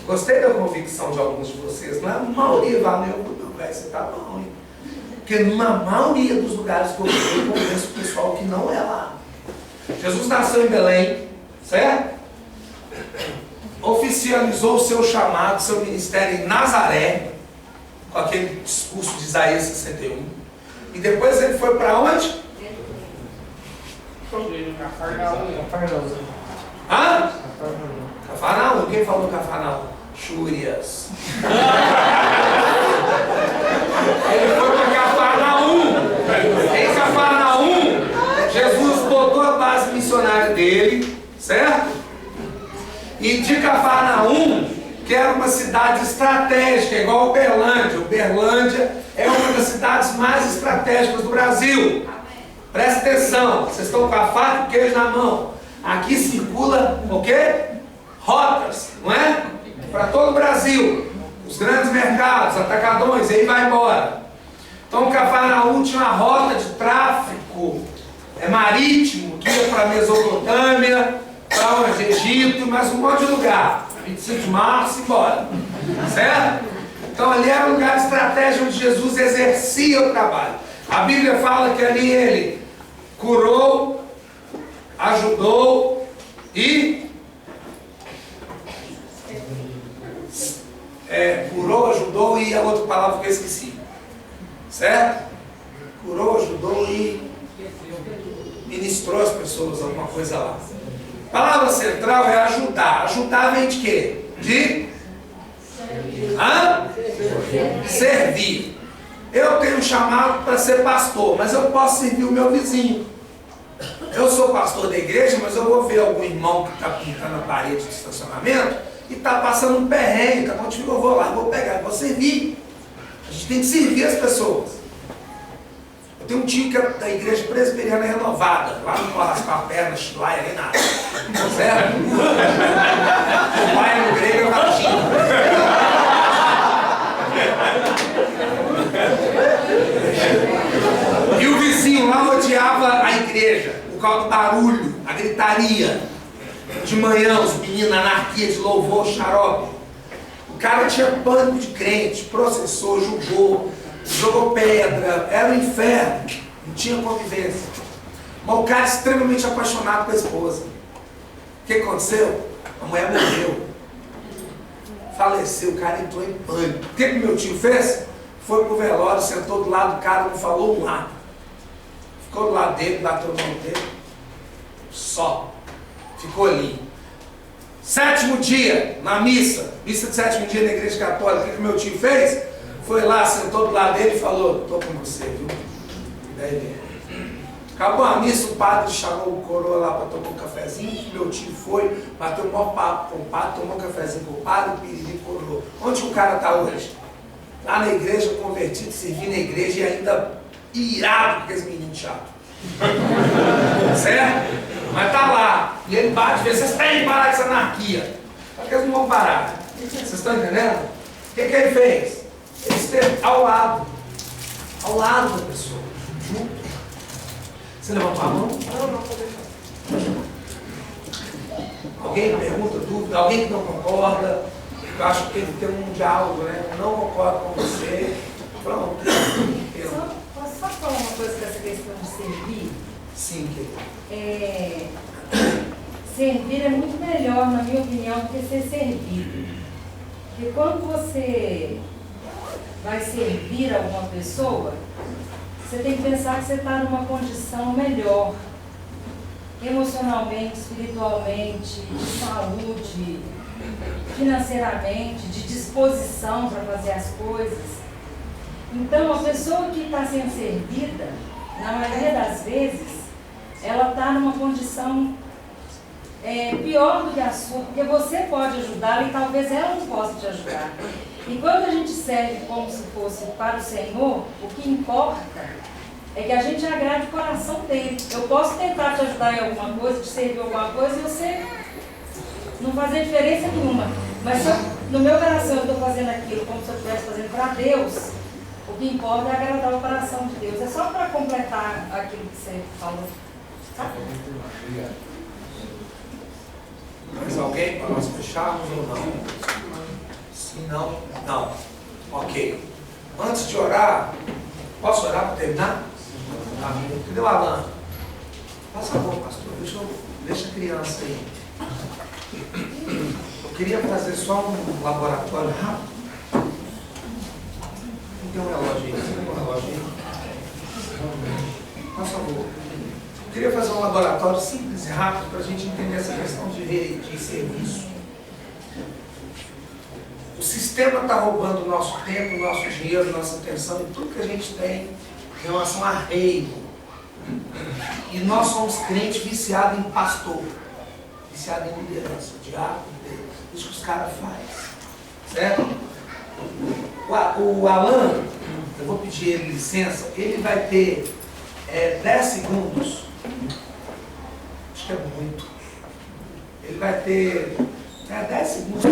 Gostei da convicção de alguns de vocês, não é a maioria valeu, não, velho, você está bom, hein? Porque na maioria dos lugares que eu vou, eu conheço o pessoal que não é lá. Jesus nasceu em Belém, certo? Oficializou o seu chamado, seu ministério em Nazaré, com aquele discurso de Isaías 61. E depois ele foi para onde? Hã? Cafarnaum. Quem falou Cafarnaum? Chúrias. Ele foi para Cafarnaum. Em Cafarnaum, Jesus botou a base missionária dele, certo? E de Cafarnaum, que era uma cidade estratégica, igual Uberlândia. Uberlândia é uma das cidades mais estratégicas do Brasil. Presta atenção, vocês estão com a faca e o queijo na mão. Aqui circula o quê? Rotas, não é? Para todo o Brasil. Os grandes mercados, atacadões, aí vai embora. Então Cafarnaum tinha uma rota de tráfico marítimo, que ia para a Mesopotâmia, para onde? Egito, mais um monte de lugar. 25 de março, embora. Certo? Então ali era um lugar estratégico onde Jesus exercia o trabalho. A Bíblia fala que ali ele curou, ajudou e curou, ajudou e a outra palavra que eu esqueci. Certo? Curou, ajudou e ministrou as pessoas, alguma coisa lá. A palavra central é ajudar. Ajudar vem de quê? De? Servir. Eu tenho um chamado para ser pastor, mas eu posso servir o meu vizinho. Eu sou pastor da igreja, mas eu vou ver algum irmão que está pintando a parede de estacionamento e está passando um perrengue, tá contigo, eu vou lá, vou pegar, vou servir. A gente tem que servir as pessoas. Eu tenho um tio que é da igreja presbiteriana renovada, lá não pode raspar a perna, chilaia, nem nada. Certo? Chilaia no grego é o ratinho. E o vizinho lá odiava a igreja por causa do barulho, a gritaria. De manhã, os meninos, anarquia de louvor, xarope. O cara tinha pânico de crente, processou, julgou, jogou pedra, era um inferno, não tinha convivência. Mas o cara extremamente apaixonado com a esposa. O que aconteceu? A mulher morreu. Faleceu, o cara entrou em pânico. O que meu tio fez? Foi pro velório, sentou do lado do cara, não falou um lado. Ficou do lado dele, bateu no mão dele. Só. Ficou ali. 7º dia, na missa de 7º dia na igreja católica, o que meu tio fez? Foi lá, sentou do lado dele e falou: estou com você, viu? E daí vem. Acabou a missa, o padre chamou o coroa lá para tomar um cafezinho. Meu tio foi, bateu um maior papo com o padre, tomou um cafezinho com o padre, piriri, coroa. Onde o cara está hoje? Lá na igreja, convertido, servindo na igreja e ainda irado com aqueles meninos chatos. Certo? Mas tá lá. E ele bate e vê: vocês têm que parar com essa anarquia. Só que eles não vão parar. Vocês estão entendendo? O que ele fez? Ele esteve ao lado da pessoa, junto. Você levantou a mão? Não, pode deixar. Alguém pergunta, dúvida, alguém que não concorda? Eu acho que tem que ter um diálogo, né? Eu não concordo com você. Pronto. Posso só falar uma coisa com essa questão de servir? Sim, querido. Servir é muito melhor, na minha opinião, do que ser servido. Porque quando você vai servir alguma pessoa, você tem que pensar que você está numa condição melhor, emocionalmente, espiritualmente, de saúde, financeiramente, de disposição para fazer as coisas. Então, a pessoa que está sendo servida, na maioria das vezes, ela está numa condição pior do que a sua, porque você pode ajudá-la e talvez ela não possa te ajudar. E quando a gente serve como se fosse para o Senhor, o que importa é que a gente agrade o coração dele. Eu posso tentar te ajudar em alguma coisa, te servir em alguma coisa, e você não fazer diferença nenhuma. Mas se no meu coração eu estou fazendo aquilo como se eu estivesse fazendo para Deus, o que importa é agradar o coração de Deus. É só para completar aquilo que você falou. Tá? Obrigado. Mais alguém para nós fecharmos ou não? Sim, não? Não. Ok. Antes de orar, posso orar para terminar? Amém. Cadê o Alan? Faz favor, pastor. Deixa a criança aí. Eu queria fazer só um laboratório rápido. Não tem um relógio aí? Você tem um relógio aí? Faz favor. Eu queria fazer um laboratório simples e rápido para a gente entender essa questão de serviço. O sistema está roubando o nosso tempo, o nosso dinheiro, nossa atenção e tudo que a gente tem em relação a reino. E nós somos crentes viciados em pastor, viciados em liderança, diácono, isso que os caras fazem. Certo? O Alan, eu vou pedir ele licença, ele vai ter 10 segundos, acho que é muito. Ele vai ter 10 segundos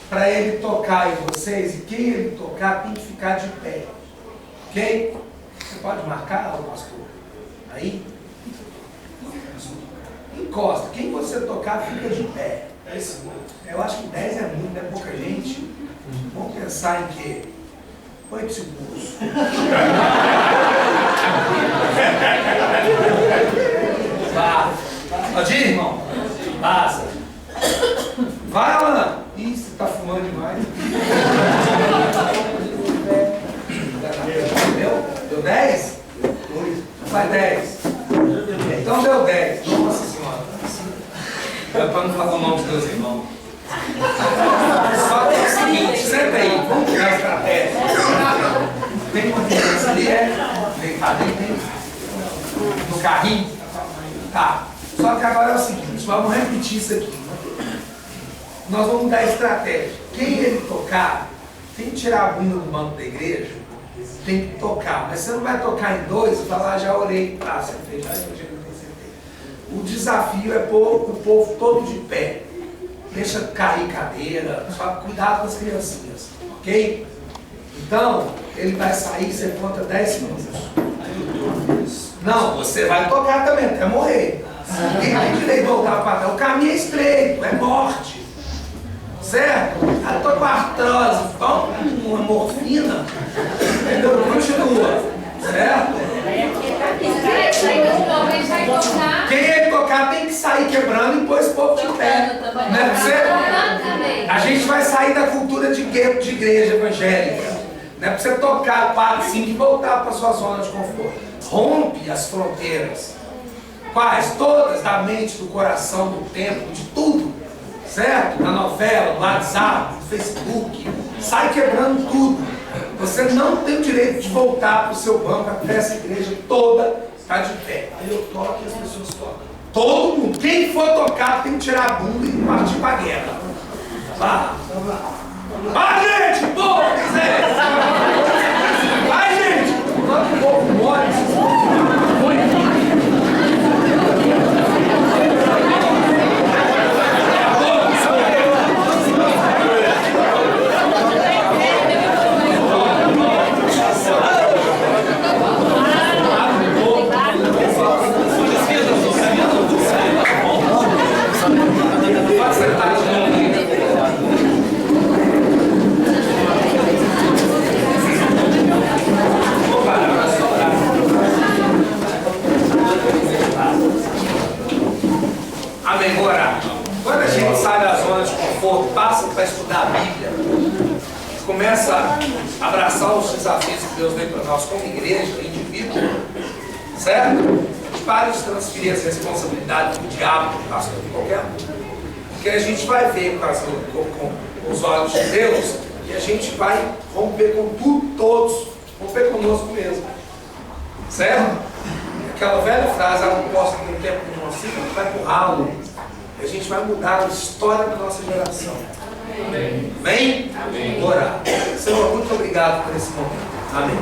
para ele tocar em vocês, e quem ele tocar tem que ficar de pé. Ok? Você pode marcar, pastor? Aí? Encosta. Quem você tocar fica de pé. 10 segundos. Eu acho que 10 é muito, não é pouca gente. Vamos pensar em quê? 8 segundos. Vá. Pode ir, irmão? Passa. Vai, Alan. Ih, você tá fumando. fumando demais. Deu 10? Vai 10. Então deu 10. Nossa Senhora. É para não falar o nome dos meus irmãos. Só que é o seguinte, senta aí, vamos criar estratégia. Tem uma criança ali, deitadinho, no carrinho. Tá. Só que agora é o seguinte, vamos repetir isso aqui. Nós vamos mudar a estratégia. Quem ele tocar, tem que tirar a bunda do banco da igreja, tem que tocar. Mas você não vai tocar em dois e falar, já orei, tá, sentei, já sentei. O desafio é pôr o povo todo de pé. Deixa cair cadeira, só cuidado com as criancinhas, ok? Então, ele vai sair, você conta 10 minutos. Não, você vai tocar também, até morrer. Ninguém tem direito de voltar para trás. O caminho é estreito, é morte. Certo? Eu tô com artrose, toma uma morfina, entendeu? Continua, certo? Quem ele tocar tem que sair quebrando e pôr esse povo de pé. Não é você? A gente vai sair da cultura de gueto de igreja evangélica. Não é para você tocar 4, 5 e voltar para sua zona de conforto. Rompe as fronteiras. Quais? Todas, da mente, do coração, do tempo, de tudo. Certo? Na novela, no WhatsApp, no Facebook. Sai quebrando tudo. Você não tem o direito de voltar para o seu banco até essa igreja toda está de pé. Aí eu toco e as pessoas tocam. Todo mundo. Quem for tocar tem que tirar a bunda e partir para a guerra. Vá. Vai, gente! Porra, vai, gente! Quando o povo morre, amém, vou orar. Quando a gente sai da zona de conforto, passa para estudar a Bíblia, começa a abraçar os desafios que Deus deu para nós como igreja, indivíduo, certo? Para de transferir essa responsabilidade do diabo, do pastor, de qualquer um. Porque a gente vai ver com os olhos de Deus e a gente vai romper com tudo, todos, romper conosco mesmo. Certo? Aquela velha frase, ela não posta quem quer por nós, vai pro ralo. E a gente vai mudar a história da nossa geração. Amém? Amém? Amém. Orar. Senhor, muito obrigado por esse momento. Amém.